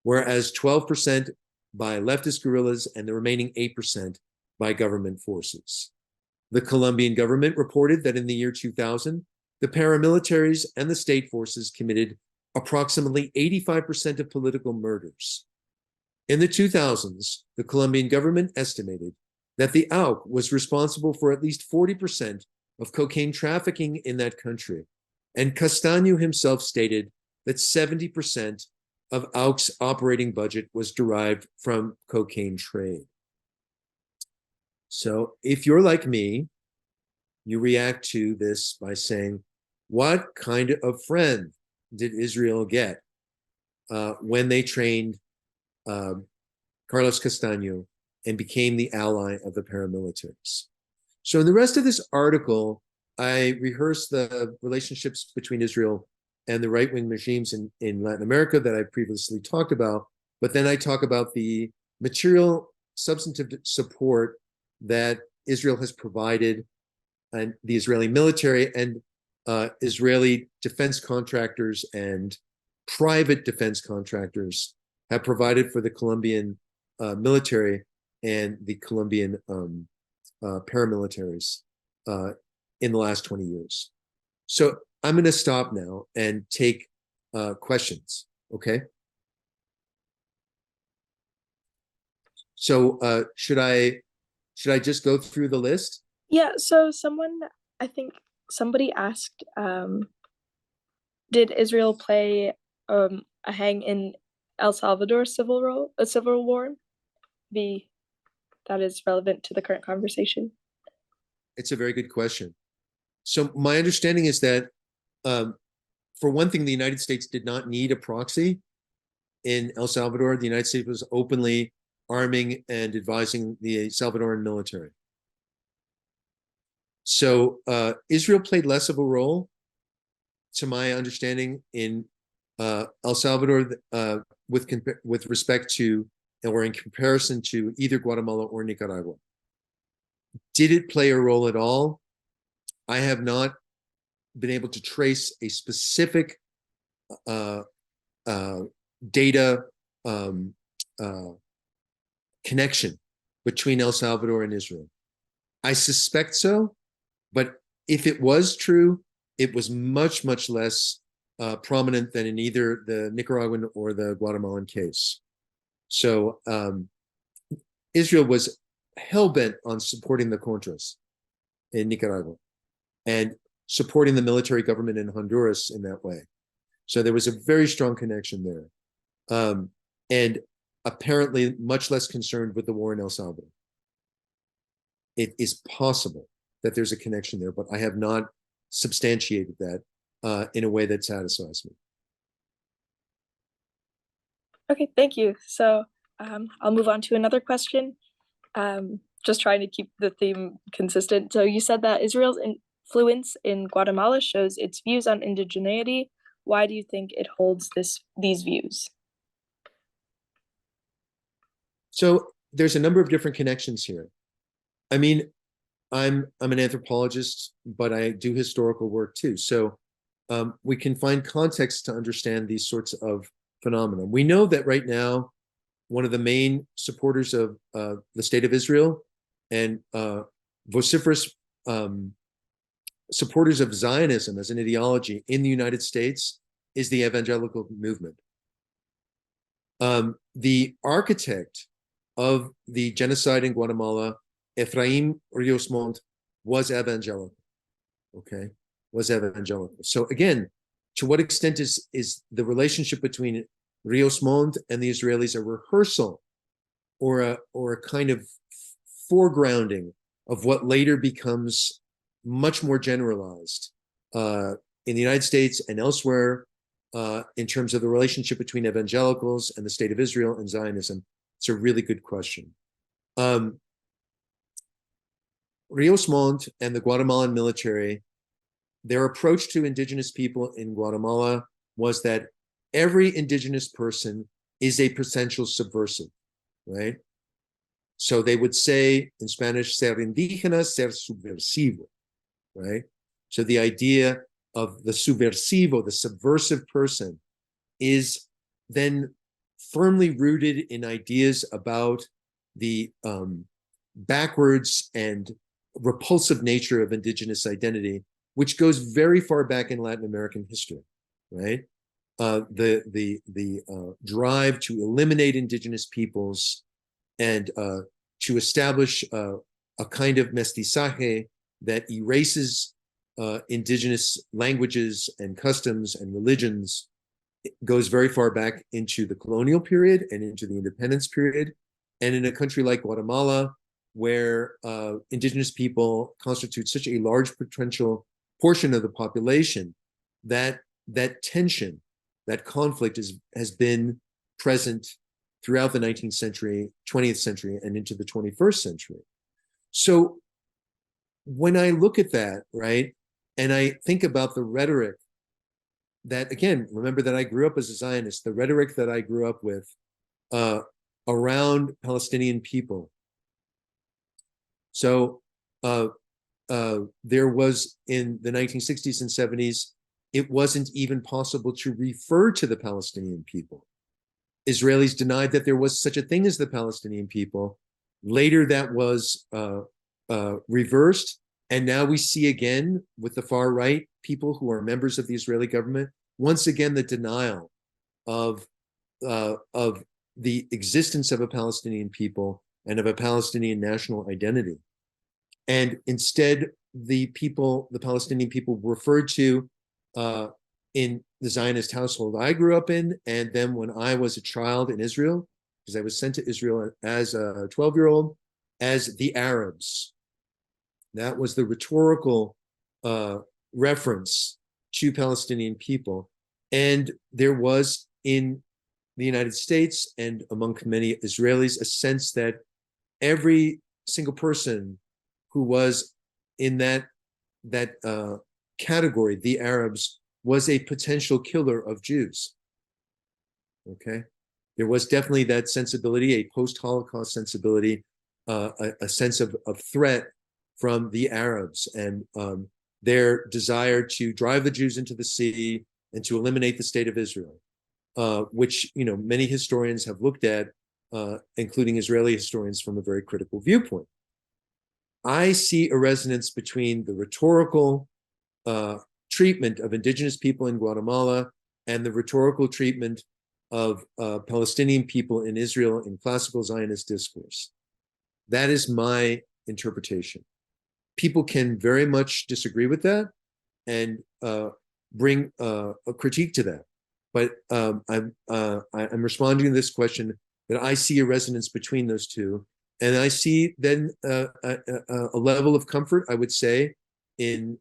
whereas 12% by leftist guerrillas and the remaining 8% by government forces. The Colombian government reported that in the year 2000, the paramilitaries and the state forces committed approximately 85% of political murders. In the 2000s, the Colombian government estimated that the AUK was responsible for at least 40% of cocaine trafficking in that country, and Castaño himself stated that 70% of AUK's operating budget was derived from cocaine trade. So if you're like me, you react to this by saying, what kind of friend did Israel get when they trained Carlos Castaño and became the ally of the paramilitaries? So in the rest of this article, I rehearse the relationships between Israel and the right-wing regimes in Latin America that I previously talked about, but then I talk about the material substantive support that Israel has provided, and the Israeli military and Israeli defense contractors and private defense contractors have provided for the Colombian military and the Colombian paramilitaries in the last 20 years. So I'm going to stop now and take questions, okay? So should I just go through the list? Yeah, so I think somebody asked, did Israel play a hang in El Salvador's civil war? That is relevant to the current conversation. It's a very good question. So my understanding is that, for one thing, the United States did not need a proxy in El Salvador. The United States was openly arming and advising the Salvadoran military. So Israel played less of a role, to my understanding, in El Salvador with respect to, or in comparison to, either Guatemala or Nicaragua. Did it play a role at all? I have not been able to trace a specific data connection between El Salvador and Israel. I suspect so, but if it was true, it was much, much less prominent than in either the Nicaraguan or the Guatemalan case. So Israel was hell-bent on supporting the Contras in Nicaragua and supporting the military government in Honduras in that way. So there was a very strong connection there. And apparently much less concerned with the war in El Salvador. It is possible that there's a connection there, but I have not substantiated that in a way that satisfies me. Okay, thank you. So I'll move on to another question. Just trying to keep the theme consistent. So you said that Israel's influence in Guatemala shows its views on indigeneity. Why do you think it holds these views? So there's a number of different connections here. I mean, I'm an anthropologist, but I do historical work too. So we can find context to understand these sorts of phenomena. We know that right now, one of the main supporters of the state of Israel and vociferous supporters of Zionism as an ideology in the United States is the evangelical movement. The architect of the genocide in Guatemala, Efraim Rios Montt, was evangelical. Okay, was evangelical. So again, to what extent is the relationship between Rios Montt and the Israelis a rehearsal or a kind of foregrounding of what later becomes much more generalized in the United States and elsewhere in terms of the relationship between evangelicals and the state of Israel and Zionism? It's a really good question. Rios Montt and the Guatemalan military, their approach to indigenous people in Guatemala was that every indigenous person is a potential subversive, right? So they would say in Spanish, ser indígena, ser subversivo, right? So the idea of the subversivo, the subversive person, is then firmly rooted in ideas about the backwards and repulsive nature of indigenous identity, which goes very far back in Latin American history, right? The drive to eliminate indigenous peoples and to establish a kind of mestizaje that erases indigenous languages and customs and religions. It goes very far back into the colonial period and into the independence period. And in a country like Guatemala, where indigenous people constitute such a large potential portion of the population, that tension, that conflict has been present throughout the 19th century, 20th century, and into the 21st century. So when I look at that, right, and I think about the rhetoric that, again, remember that I grew up as a Zionist, the rhetoric that I grew up with around Palestinian people. So there was in the 1960s and 70s, it wasn't even possible to refer to the Palestinian people. Israelis denied that there was such a thing as the Palestinian people. Later, that was reversed. And now we see again with the far right people who are members of the Israeli government, once again, the denial of the existence of a Palestinian people and of a Palestinian national identity. And instead, the Palestinian people referred to in the Zionist household I grew up in, and then when I was a child in Israel, because I was sent to Israel as a 12-year-old, as the Arabs. That was the rhetorical reference to Palestinian people. And there was in the United States and among many Israelis a sense that every single person who was in that category, the Arabs, was a potential killer of Jews. Okay, there was definitely that sensibility, a post-Holocaust sensibility, a sense of threat from the Arabs and their desire to drive the Jews into the sea and to eliminate the state of Israel, which many historians have looked at, including Israeli historians, from a very critical viewpoint. I see a resonance between the rhetorical treatment of indigenous people in Guatemala and the rhetorical treatment of Palestinian people in Israel in classical Zionist discourse. That is my interpretation. People can very much disagree with that and bring a critique to that. But I'm responding to this question that I see a resonance between those two. And I see then a level of comfort, I would say, in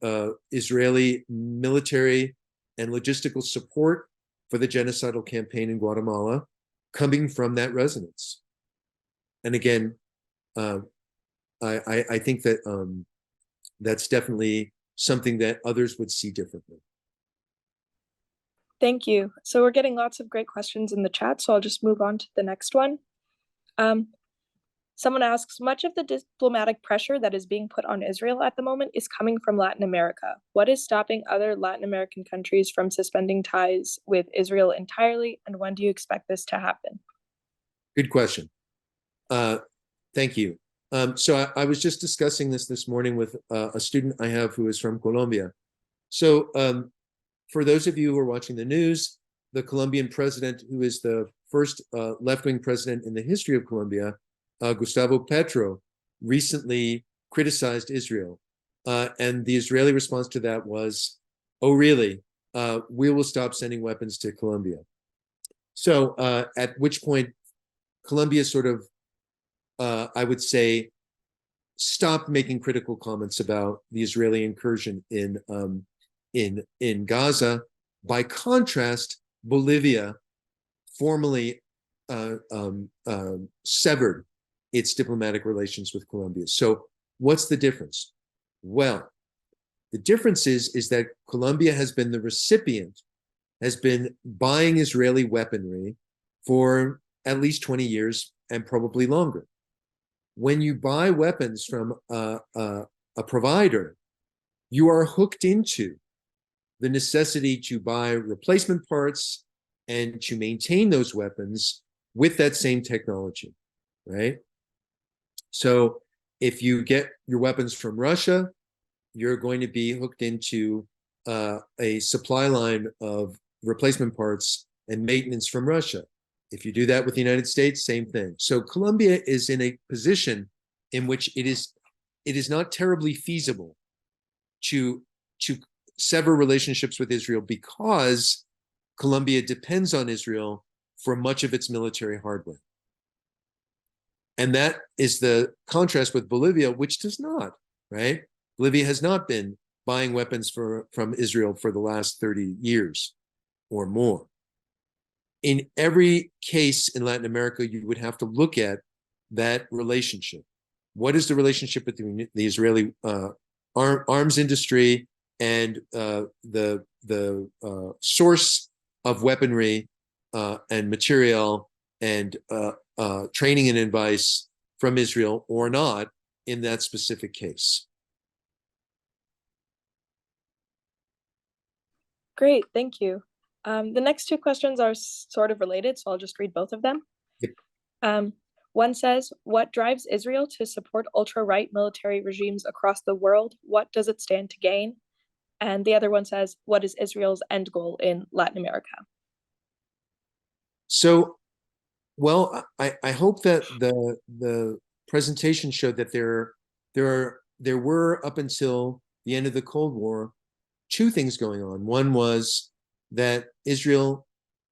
Israeli military and logistical support for the genocidal campaign in Guatemala. coming from that resonance. And again, I think that that's definitely something that others would see differently. Thank you. So we're getting lots of great questions in the chat, so I'll just move on to the next one. Someone asks, much of the diplomatic pressure that is being put on Israel at the moment is coming from Latin America. What is stopping other Latin American countries from suspending ties with Israel entirely, and when do you expect this to happen? Good question. Thank you. So I was just discussing this morning with a student I have who is from Colombia. So for those of you who are watching the news, the Colombian president, who is the first left-wing president in the history of Colombia, Gustavo Petro, recently criticized Israel. And the Israeli response to that was, oh, really? We will stop sending weapons to Colombia. So at which point, Colombia sort of, I would say, stopped making critical comments about the Israeli incursion in Gaza. By contrast, Bolivia formally severed its diplomatic relations with Colombia. So what's the difference? Well, the difference is that Colombia has been the recipient, has been buying Israeli weaponry for at least 20 years and probably longer. When you buy weapons from a provider, you are hooked into the necessity to buy replacement parts and to maintain those weapons with that same technology, right? So if you get your weapons from Russia, you're going to be hooked into a supply line of replacement parts and maintenance from Russia. If you do that with the United States, same thing. So Colombia is in a position in which it is not terribly feasible to sever relationships with Israel because Colombia depends on Israel for much of its military hardware. And that is the contrast with Bolivia, which does not, right? Bolivia has not been buying weapons from Israel for the last 30 years or more. In every case in Latin America, you would have to look at that relationship. What is the relationship between the Israeli arms industry and the source of weaponry and material and training and advice from Israel or not in that specific case? Great, thank you. The next two questions are sort of related, so I'll just read both of them. Yep. One says, what drives Israel to support ultra-right military regimes across the world? What does it stand to gain? And the other one says, what is Israel's end goal in Latin America? So, well, I hope that the presentation showed that there were, up until the end of the Cold War, two things going on. One was that Israel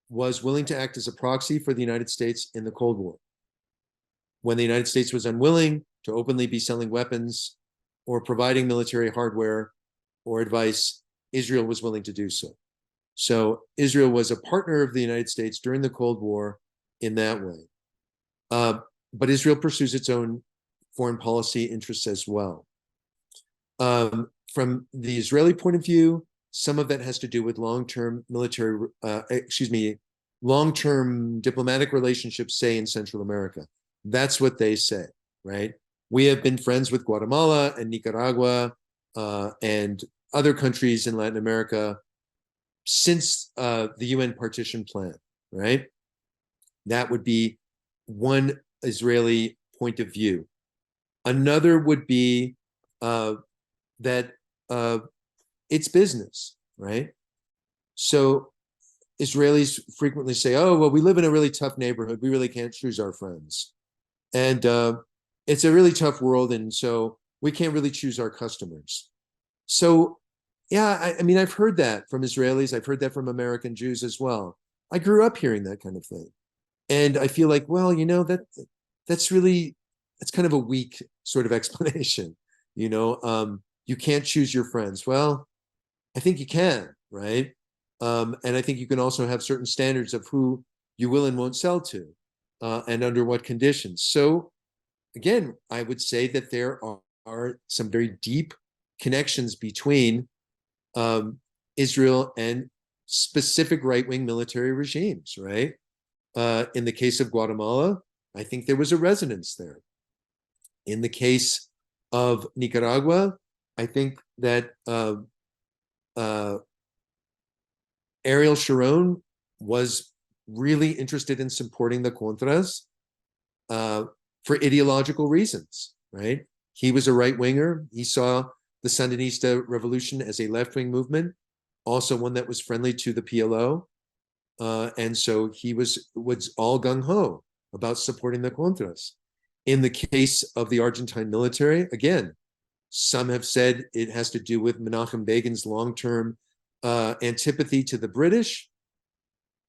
was willing to act as a proxy for the United States in the Cold War. When the United States was unwilling to openly be selling weapons or providing military hardware or advice, Israel was willing to do so. So Israel was a partner of the United States during the Cold War in that way. But Israel pursues its own foreign policy interests as well. From the Israeli point of view, some of that has to do with long-term long-term diplomatic relationships, say in Central America. That's what they say, right? We have been friends with Guatemala and Nicaragua and other countries in Latin America since the UN partition plan, right? That would be one Israeli point of view. Another would be that it's business, right? So Israelis frequently say, oh, well, we live in a really tough neighborhood. We really can't choose our friends. And it's a really tough world. And so we can't really choose our customers. So, yeah, I mean, I've heard that from Israelis. I've heard that from American Jews as well. I grew up hearing that kind of thing. And I feel like, well, you know, that's kind of a weak sort of explanation. You know, you can't choose your friends. Well, I think you can, right? And I think you can also have certain standards of who you will and won't sell to, and under what conditions. So again, I would say that there are some very deep connections between Israel and specific right-wing military regimes, right? In the case of Guatemala, I think there was a resonance there. In the case of Nicaragua, I think that Ariel Sharon was really interested in supporting the Contras for ideological reasons, right? He was a right-winger. He saw the Sandinista revolution as a left-wing movement, also one that was friendly to the PLO. And so he was all gung-ho about supporting the Contras. In the case of the Argentine military, again, some have said it has to do with Menachem Begin's long-term antipathy to the British,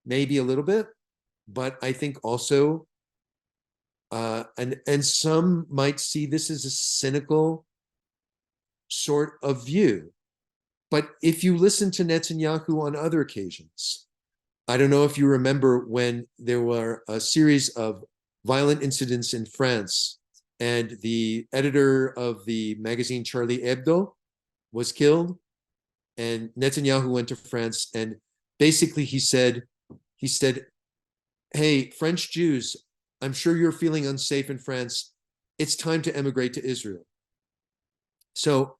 maybe a little bit, but I think also, and some might see this as a cynical sort of view. But if you listen to Netanyahu on other occasions, I don't know if you remember when there were a series of violent incidents in France and the editor of the magazine Charlie Hebdo was killed, and Netanyahu went to France, and basically he said, hey, French Jews, I'm sure you're feeling unsafe in France. It's time to emigrate to Israel. So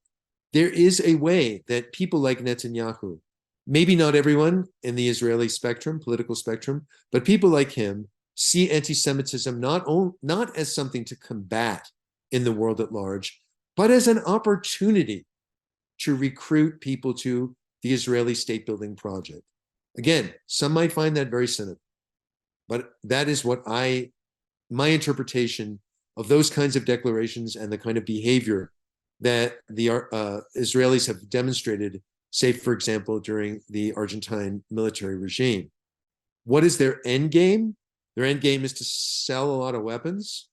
there is a way that people like Netanyahu, maybe not everyone in the Israeli spectrum, political spectrum, but people like him see anti-Semitism not as something to combat in the world at large, but as an opportunity to recruit people to the Israeli state-building project. Again, some might find that very cynical, but that is what my interpretation of those kinds of declarations and the kind of behavior that the Israelis have demonstrated, say, for example, during the Argentine military regime. What is their end game? Their end game is to sell a lot of weapons,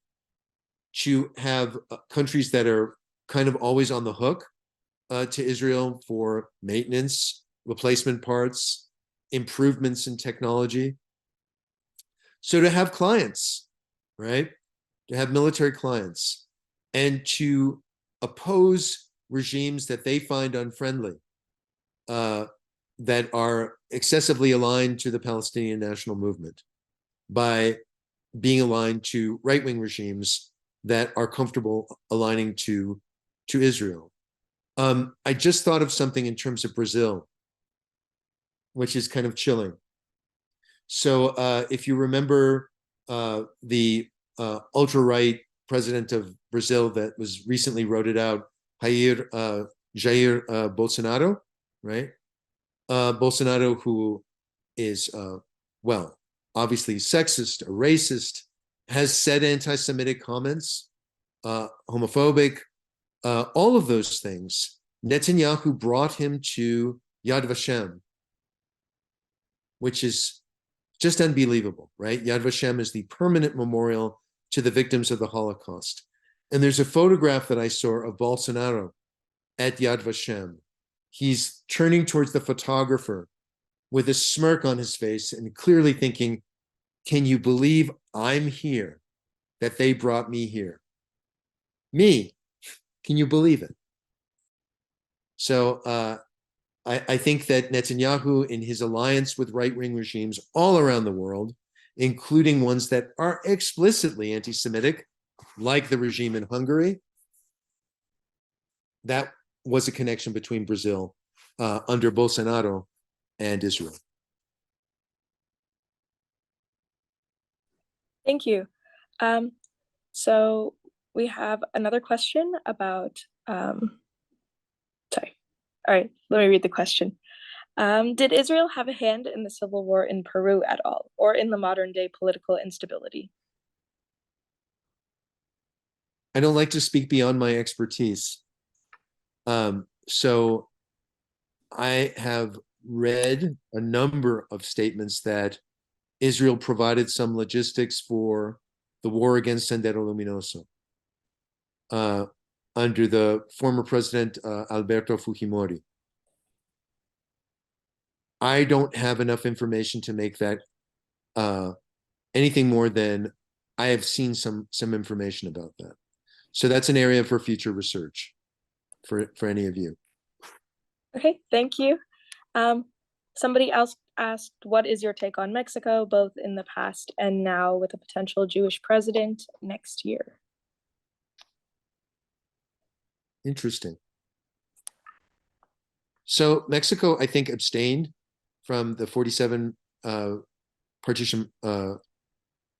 to have countries that are kind of always on the hook to Israel for maintenance, replacement parts, improvements in technology. So to have clients, right? To have military clients, and to oppose regimes that they find unfriendly, that are excessively aligned to the Palestinian national movement, by being aligned to right-wing regimes that are comfortable aligning to Israel. I just thought of something in terms of Brazil, which is kind of chilling. So if you remember the ultra-right president of Brazil that was recently voted out, Jair Bolsonaro, right? Bolsonaro, who is, well, obviously sexist, a racist, has said anti-Semitic comments, homophobic, all of those things. Netanyahu brought him to Yad Vashem, which is just unbelievable, right? Yad Vashem is the permanent memorial to the victims of the Holocaust. And there's a photograph that I saw of Bolsonaro at Yad Vashem. He's turning towards the photographer with a smirk on his face and clearly thinking, can you believe I'm here, that they brought me here? Me, can you believe it? So I think that Netanyahu, in his alliance with right-wing regimes all around the world, including ones that are explicitly anti-Semitic, like the regime in Hungary, that was a connection between Brazil under Bolsonaro and Israel. Thank you. So we have another question about, sorry. All right, let me read the question. Did Israel have a hand in the civil war in Peru at all, or in the modern day political instability? I don't like to speak beyond my expertise. So I have read a number of statements that Israel provided some logistics for the war against Sendero Luminoso under the former president Alberto Fujimori. I don't have enough information to make that anything more than I have seen some information about that. So that's an area for future research for any of you. Okay, thank you. Somebody else asked, what is your take on Mexico, both in the past and now with a potential Jewish president next year? Interesting. So Mexico, I think, abstained from the 47 partition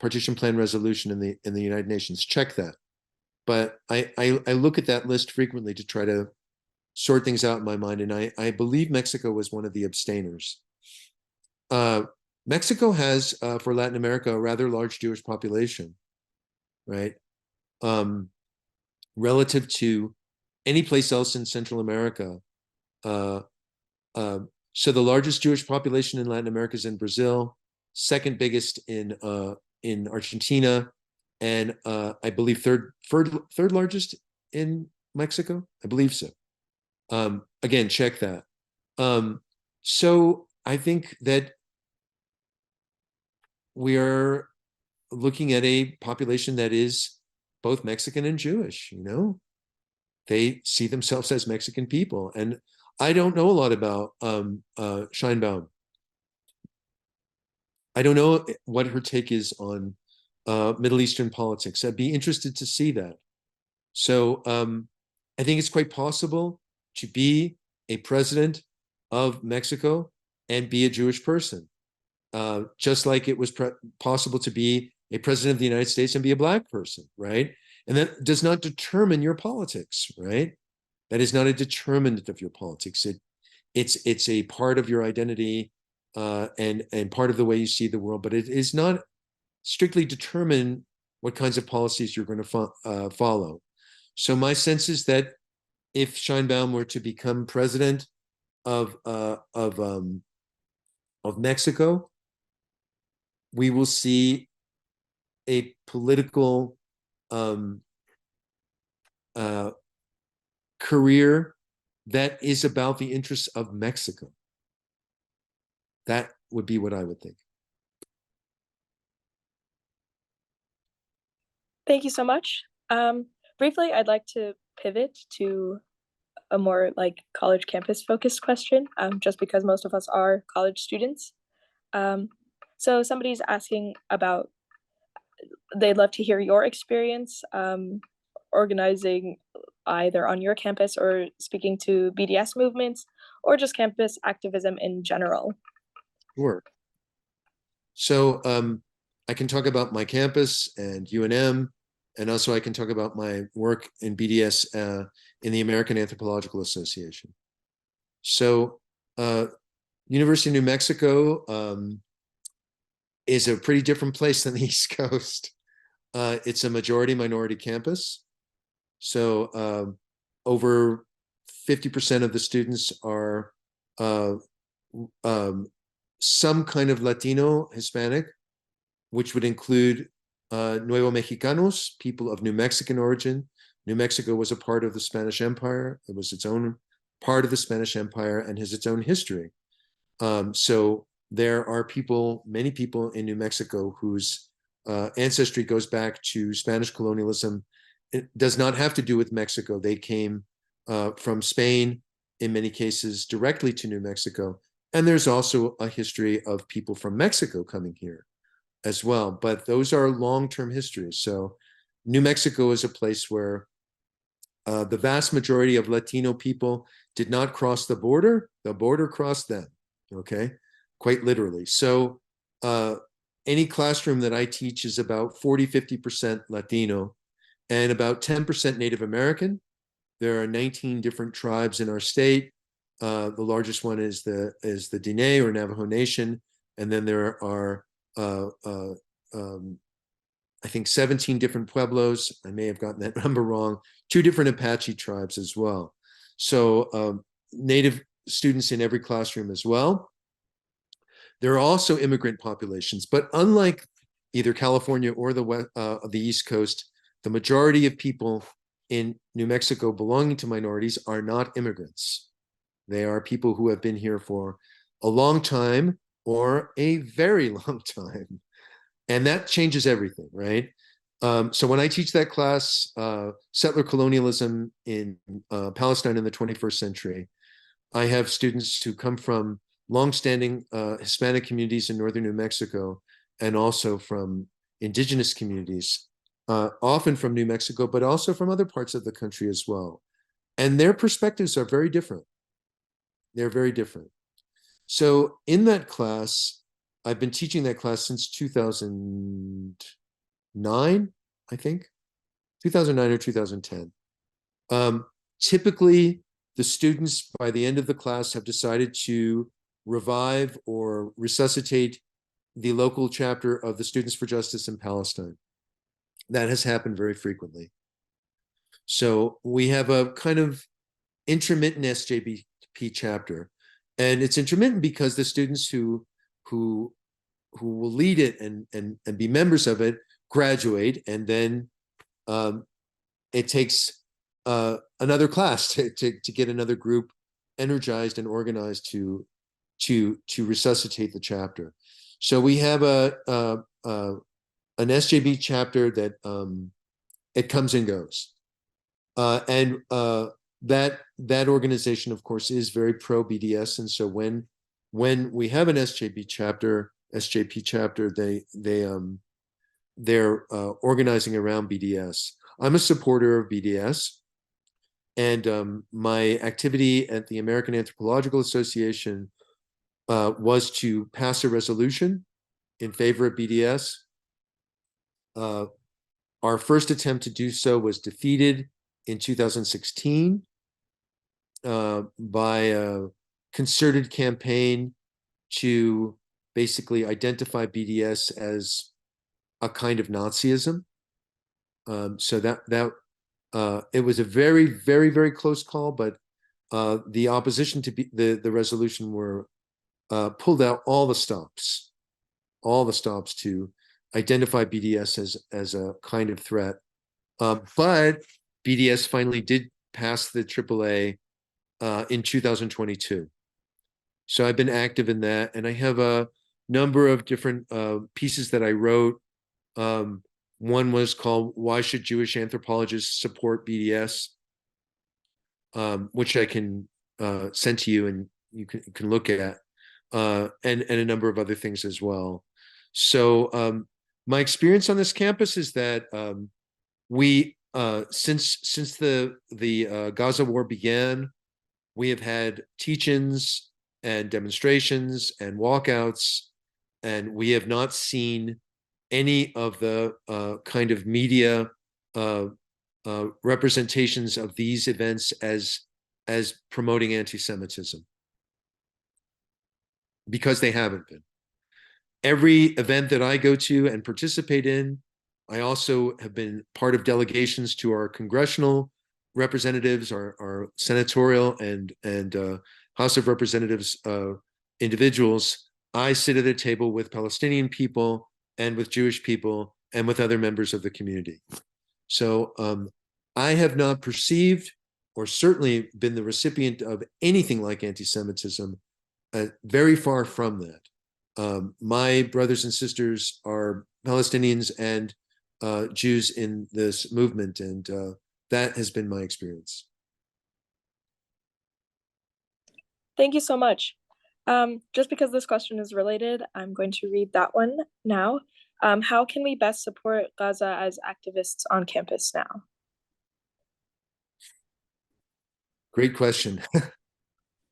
plan resolution in the United Nations. Check that. But I look at that list frequently to try to sort things out in my mind, and I believe Mexico was one of the abstainers. Mexico has, for Latin America, a rather large Jewish population, right? Relative to any place else in Central America. So the largest Jewish population in Latin America is in Brazil, second biggest in Argentina, and I believe third largest in Mexico. I believe so. Again, check that. So I think that we are looking at a population that is both Mexican and Jewish, you know? They see themselves as Mexican people. And I don't know a lot about Scheinbaum. I don't know what her take is on Middle Eastern politics. I'd be interested to see that. So I think it's quite possible to be a president of Mexico and be a Jewish person, just like it was possible to be a president of the United States and be a Black person, right? And that does not determine your politics, right? That is not a determinant of your politics. It's a part of your identity and part of the way you see the world, but it is not strictly determine what kinds of policies you're going to follow. So my sense is that if Scheinbaum were to become president of Mexico, we will see a political career that is about the interests of Mexico. That would be what I would think. Thank you so much. Briefly, I'd like to pivot to a more like college campus focused question, just because most of us are college students. So somebody's asking about, they'd love to hear your experience organizing either on your campus or speaking to BDS movements or just campus activism in general. Sure. So I can talk about my campus and UNM, and also I can talk about my work in BDS in the American Anthropological Association. So University of New Mexico is a pretty different place than the East Coast. It's a majority minority campus. So over 50% of the students are some kind of Latino, Hispanic, which would include Nuevo Mexicanos, people of New Mexican origin. New Mexico was a part of the Spanish Empire. It was its own part of the Spanish Empire and has its own history. So there are people, many people in New Mexico whose ancestry goes back to Spanish colonialism. It does not have to do with Mexico. They came from Spain, in many cases, directly to New Mexico. And there's also a history of people from Mexico coming here as well. But those are long-term histories. So New Mexico is a place where the vast majority of Latino people did not cross the border crossed them, okay? Quite literally. So any classroom that I teach is about 40, 50% Latino and about 10% Native American. There are 19 different tribes in our state. The largest one is the Diné or Navajo Nation. And then there are, I think 17 different Pueblos. I may have gotten that number wrong. 2 different Apache tribes as well. So Native students in every classroom as well. There are also immigrant populations, but unlike either California or the East Coast, the majority of people in New Mexico belonging to minorities are not immigrants. They are people who have been here for a long time or a very long time. And that changes everything, right? So when I teach that class, settler colonialism in Palestine in the 21st century, I have students who come from longstanding Hispanic communities in northern New Mexico and also from indigenous communities, often from New Mexico, but also from other parts of the country as well. And their perspectives are very different. They're very different. So in that class, I've been teaching that class since 2009, I think, 2009 or 2010. Typically, the students by the end of the class have decided to revive or resuscitate the local chapter of the Students for Justice in Palestine. That has happened very frequently. So we have a kind of intermittent SJBP chapter, and it's intermittent because the students who will lead it and be members of it graduate, and then it takes another class to get another group energized and organized to resuscitate the chapter. So we have an SJB chapter that it comes and goes, and that organization, of course, is very pro BDS, and so when we have an SJP chapter, they're organizing around BDS. I'm a supporter of BDS, and my activity at the American Anthropological Association was to pass a resolution in favor of BDS. Our first attempt to do so was defeated in 2016 by a concerted campaign to basically identify BDS as a kind of Nazism. So that it was a very, very, very close call, but the opposition to the resolution were pulled out all the stops to identify BDS as a kind of threat. But BDS finally did pass the AAA in 2022. So I've been active in that, and I have a number of different pieces that I wrote. One was called "Why Should Jewish Anthropologists Support BDS," which I can send to you and you can look at, and a number of other things as well. So my experience on this campus is that we since the Gaza war began, we have had teach-ins and demonstrations and walkouts, and we have not seen any of the kind of media representations of these events as promoting anti-Semitism, because they haven't been. Every event that I go to and participate in, I also have been part of delegations to our congressional representatives, our senatorial and House of Representatives individuals. I sit at a table with Palestinian people and with Jewish people and with other members of the community. So I have not perceived or certainly been the recipient of anything like anti-Semitism, very far from that. My brothers and sisters are Palestinians and Jews in this movement, and that has been my experience. Thank you so much. Just because this question is related, I'm going to read that one now. How can we best support Gaza as activists on campus now? Great question.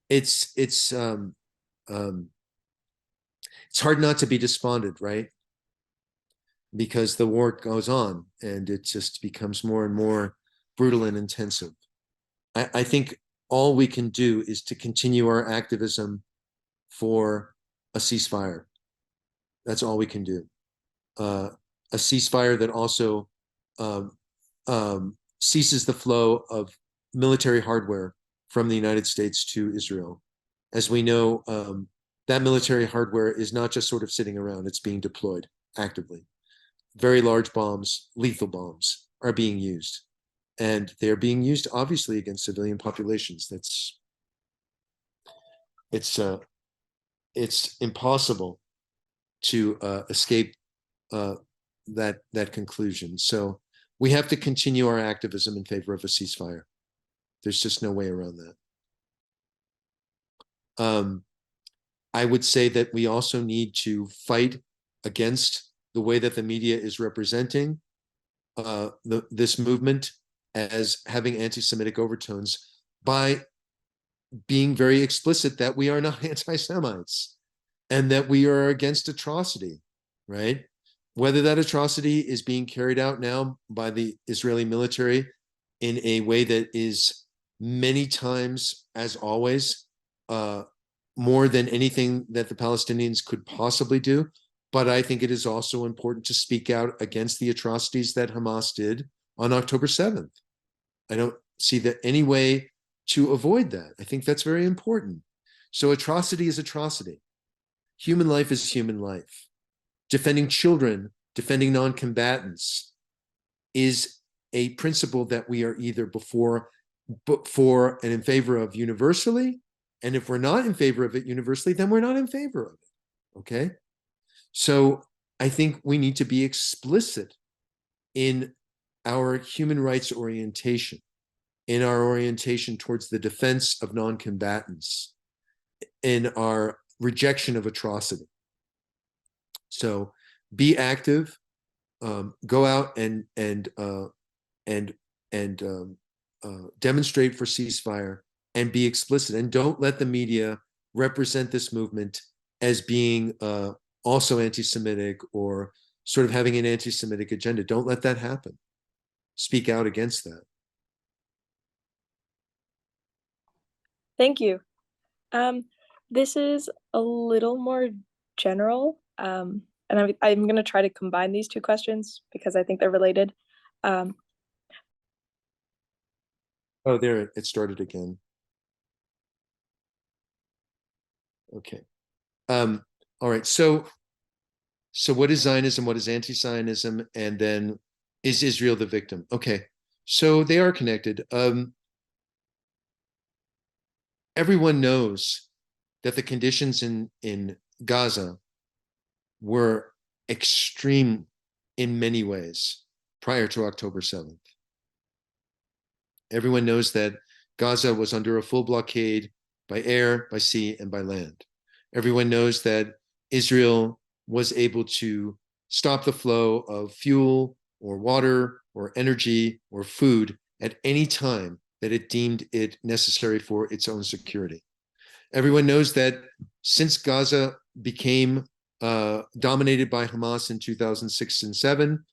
It's hard not to be despondent, right? Because the war goes on and it just becomes more and more brutal and intensive. I think all we can do is to continue our activism for a ceasefire. That's all we can do. A ceasefire that also ceases the flow of military hardware from the United States to Israel. As we know, that military hardware is not just sort of sitting around, it's being deployed actively. Very large bombs, lethal bombs, are being used. And they're being used, obviously, against civilian populations. It's impossible to escape that conclusion. So we have to continue our activism in favor of a ceasefire. There's just no way around that. I would say that we also need to fight against the way that the media is representing this movement as having anti-Semitic overtones by being very explicit that we are not anti-Semites and that we are against atrocity, right? Whether that atrocity is being carried out now by the Israeli military in a way that is many times, as always, more than anything that the Palestinians could possibly do. But I think it is also important to speak out against the atrocities that Hamas did on October 7th. I don't see that any way to avoid that. I think that's very important. So atrocity is atrocity. Human life is human life. Defending children, defending non-combatants is a principle that we are either for and in favor of universally, and if we're not in favor of it universally, then we're not in favor of it, okay? So I think we need to be explicit in our human rights orientation, in our orientation towards the defense of non-combatants, in our rejection of atrocity. So be active, go out and demonstrate for ceasefire, and be explicit, and don't let the media represent this movement as being also anti-Semitic or sort of having an anti-Semitic agenda. Don't let that happen. Speak out against that. Thank you. This is a little more general, and I'm going to try to combine these two questions because I think they're related. Oh, there, it started again. Okay. All right. So what is Zionism? What is anti-Zionism? And then is Israel the victim? Okay. So they are connected. Everyone knows that the conditions in Gaza were extreme in many ways prior to October 7th. Everyone knows that Gaza was under a full blockade by air, by sea, and by land. Everyone knows that Israel was able to stop the flow of fuel or water or energy or food at any time that it deemed it necessary for its own security. Everyone knows that since Gaza became dominated by Hamas in 2006 and 7,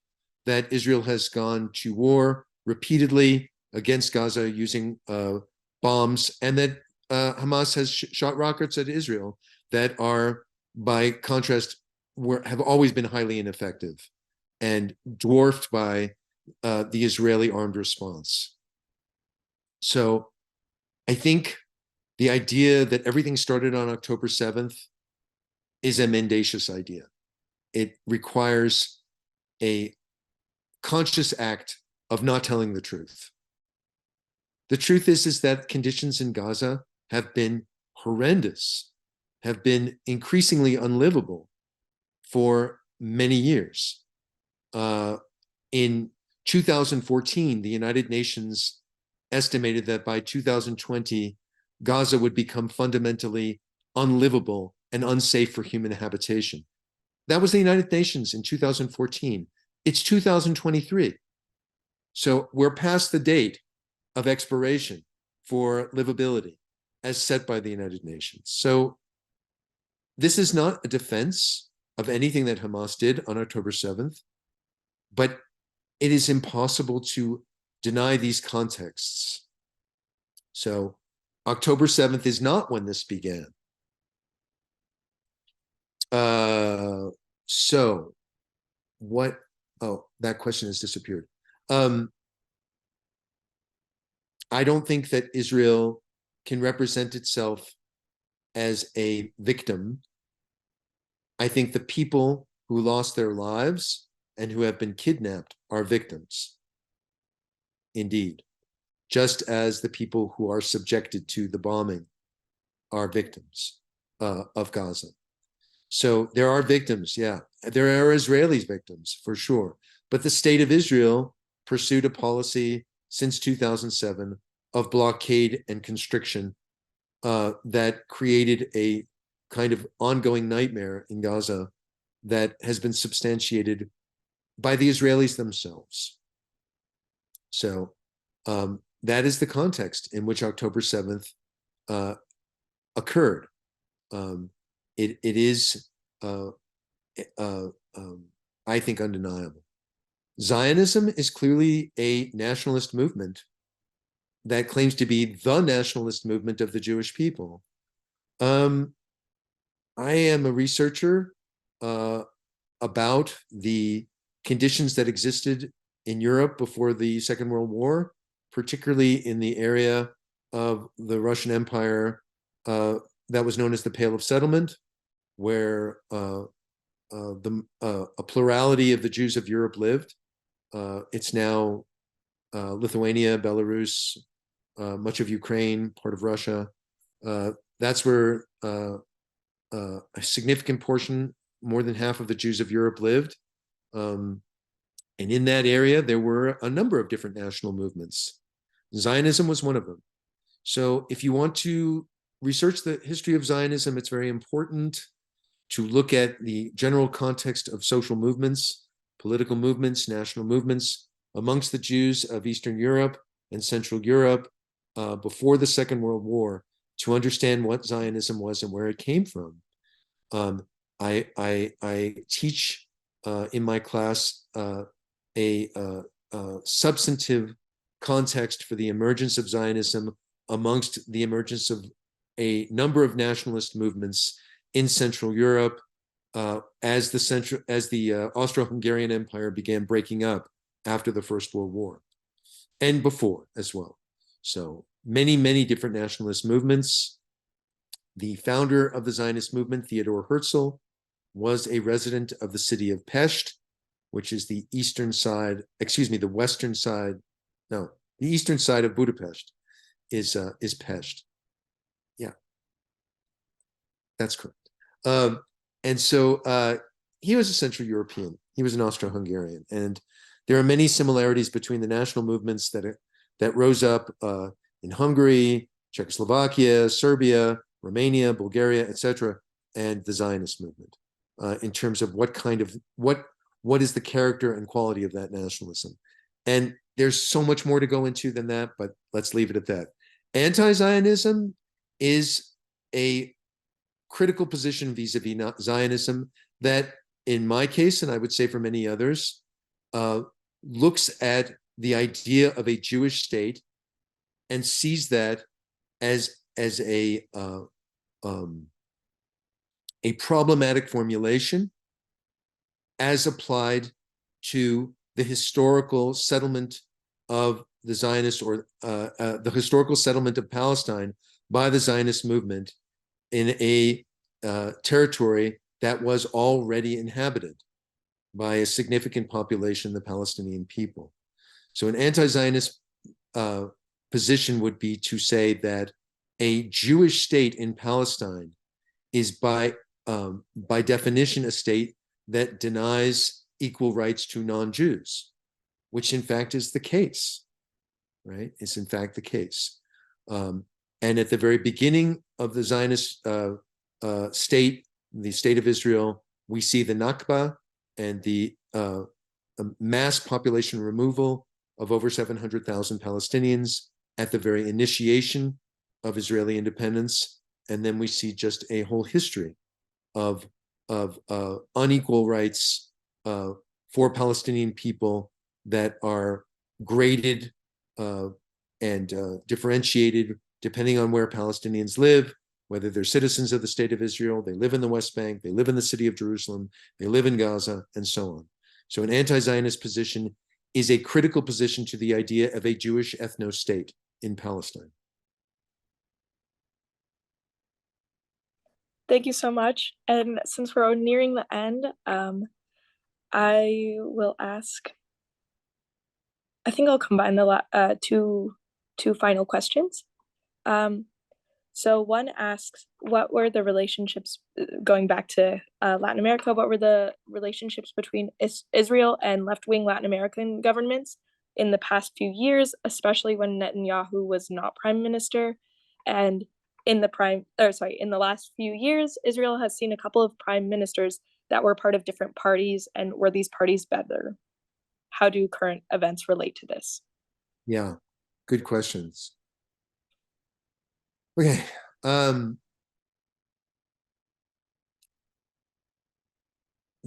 that Israel has gone to war repeatedly against Gaza using bombs, and that Hamas has shot rockets at Israel that are, by contrast, have always been highly ineffective and dwarfed by the Israeli armed response. So I think the idea that everything started on October 7th is a mendacious idea. It requires a conscious act of not telling the truth. The truth is that conditions in Gaza have been horrendous, have been increasingly unlivable for many years. In 2014, the United Nations estimated that by 2020, Gaza would become fundamentally unlivable and unsafe for human habitation. That was the United Nations in 2014. It's 2023. So we're past the date of expiration for livability as set by the United Nations. So this is not a defense of anything that Hamas did on October 7th, but it is impossible to deny these contexts. So October 7th is not when this began. So what, oh, that question has disappeared. I don't think that Israel can represent itself as a victim. I think the people who lost their lives and who have been kidnapped are victims, indeed, just as the people who are subjected to the bombing are victims of Gaza. So there are victims, yeah. There are Israelis victims, for sure. But the state of Israel pursued a policy since 2007 of blockade and constriction that created a kind of ongoing nightmare in Gaza that has been substantiated by the Israelis themselves. So that is the context in which October 7th occurred. It is, I think, undeniable. Zionism is clearly a nationalist movement that claims to be the nationalist movement of the Jewish people. I am a researcher about the conditions that existed in Europe before the Second World War, particularly in the area of the Russian Empire that was known as the Pale of Settlement, where a plurality of the Jews of Europe lived. It's now Lithuania, Belarus, much of Ukraine, part of Russia. That's where a significant portion, more than half of the Jews of Europe lived. And in that area, there were a number of different national movements. Zionism was one of them. So if you want to research the history of Zionism, it's very important to look at the general context of social movements, political movements, national movements amongst the Jews of Eastern Europe and Central Europe before the Second World War to understand what Zionism was and where it came from. I teach in my class a substantive context for the emergence of Zionism amongst the emergence of a number of nationalist movements in Central Europe as the Austro-Hungarian Empire began breaking up after the First World War, and before as well. So many different nationalist movements. The founder of the Zionist movement, Theodor Herzl, was a resident of the city of Pest, which is the eastern side, the western side, no, the eastern side of Budapest is Pest. Yeah, that's correct. And so he was a Central European. He was an Austro-Hungarian. And there are many similarities between the national movements that rose up in Hungary, Czechoslovakia, Serbia, Romania, Bulgaria, etc., and the Zionist movement in terms of what is the character and quality of that nationalism. And there's so much more to go into than that, but let's leave it at that. Anti-Zionism is a critical position vis-a-vis Zionism that, in my case, and I would say for many others, looks at the idea of a Jewish state and sees that as a problematic formulation as applied to the historical settlement of the Zionist or the historical settlement of Palestine by the Zionist movement in a territory that was already inhabited by a significant population, the Palestinian people. So an anti-Zionist position would be to say that a Jewish state in Palestine is by definition a state that denies equal rights to non-Jews, which in fact is the case, right? It's in fact the case. And at the very beginning of the Zionist state, the state of Israel, we see the Nakba and the mass population removal of over 700,000 Palestinians at the very initiation of Israeli independence. And then we see just a whole history of unequal rights for Palestinian people that are graded and differentiated depending on where Palestinians live, whether they're citizens of the state of Israel, they live in the West Bank, they live in the city of Jerusalem, they live in Gaza, and so on. So an anti-Zionist position is a critical position to the idea of a Jewish ethno-state in Palestine. Thank you so much. And since we're nearing the end, I will ask, I think I'll combine the two final questions. So one asks, what were the relationships, going back to Latin America, what were the relationships between Israel and left-wing Latin American governments in the past few years, especially when Netanyahu was not prime minister? And in the last few years, Israel has seen a couple of prime ministers that were part of different parties, and were these parties better? How do current events relate to this? Yeah, good questions. Okay. The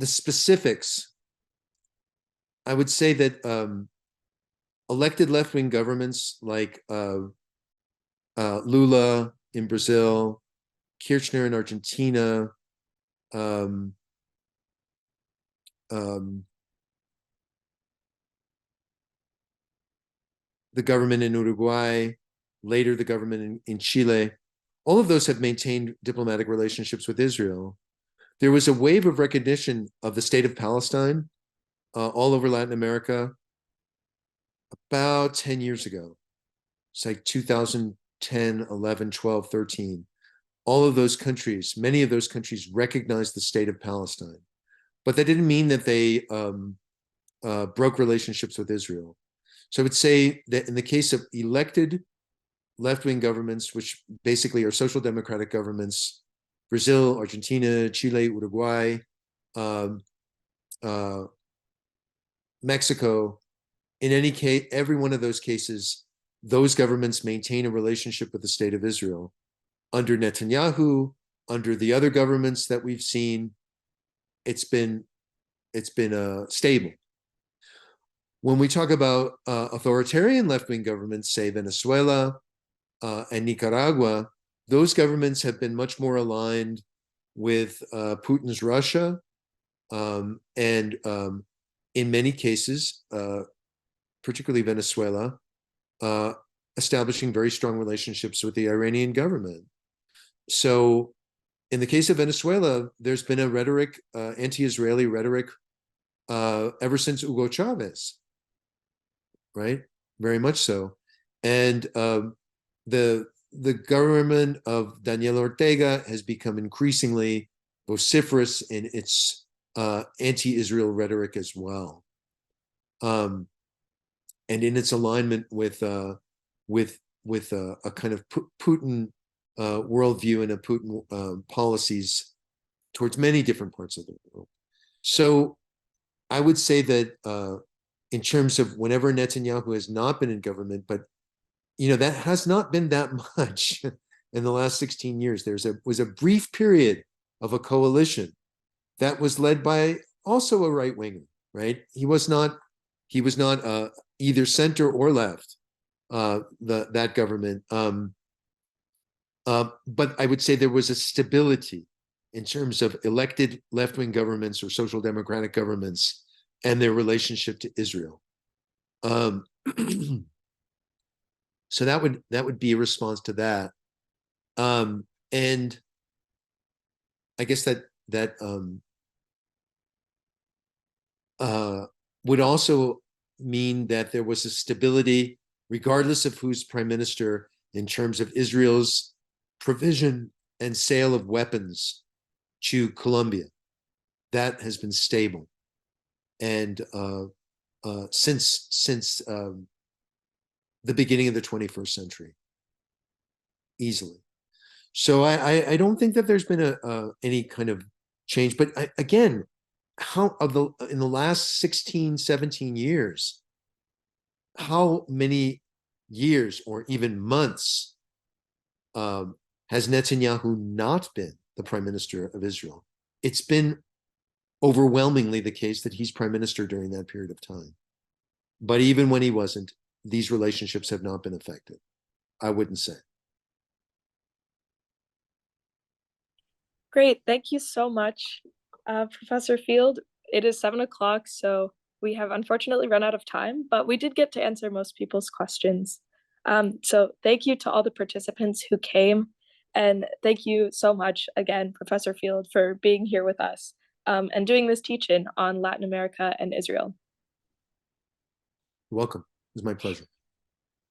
specifics, I would say that elected left-wing governments like Lula in Brazil, Kirchner in Argentina, um, um, the government in Uruguay, later the government in Chile, all of those have maintained diplomatic relationships with Israel. There was a wave of recognition of the state of Palestine all over Latin America about 10 years ago. It's like 2010, 11, 12, 13. All of those countries, many of those countries recognized the state of Palestine. But that didn't mean that they broke relationships with Israel. So I would say that in the case of elected left-wing governments, which basically are social democratic governments, Brazil, Argentina, Chile, Uruguay, um, uh, Mexico, in any case, every one of those cases, those governments maintain a relationship with the state of Israel. Under Netanyahu, under the other governments that we've seen, it's been stable. When we talk about authoritarian left-wing governments, say Venezuela and Nicaragua, those governments have been much more aligned with Putin's Russia, and in many cases, particularly Venezuela, establishing very strong relationships with the Iranian government. So in the case of Venezuela, there's been a rhetoric, anti-Israeli rhetoric, ever since Hugo Chavez, right? Very much so. And the government of Daniel Ortega has become increasingly vociferous in its anti-Israel rhetoric as well, and in its alignment with a kind of Putin worldview and a Putin policies towards many different parts of the world. So I would say that in terms of whenever Netanyahu has not been in government, but that has not been that much in the last 16 years. Was a brief period of a coalition that was led by also a right winger, right? He was not either center or left, that government. But I would say there was a stability in terms of elected left-wing governments or social democratic governments and their relationship to Israel. So that would be a response to that. And I guess that would also mean that there was a stability, regardless of who's prime minister, in terms of Israel's provision and sale of weapons to Colombia. That has been stable, and since the beginning of the 21st century, easily. So I don't think that there's been any kind of change. But again, in the last 16, 17 years, how many years or even months has Netanyahu not been the prime minister of Israel? It's been overwhelmingly the case that he's prime minister during that period of time. But even when he wasn't, these relationships have not been affected, I wouldn't say. Great. Thank you so much, Professor Feild. It is 7 o'clock, so we have unfortunately run out of time, but we did get to answer most people's questions. So thank you to all the participants who came. And thank you so much again, Professor Feild, for being here with us and doing this teach-in on Latin America and Israel. You're welcome. It was my pleasure.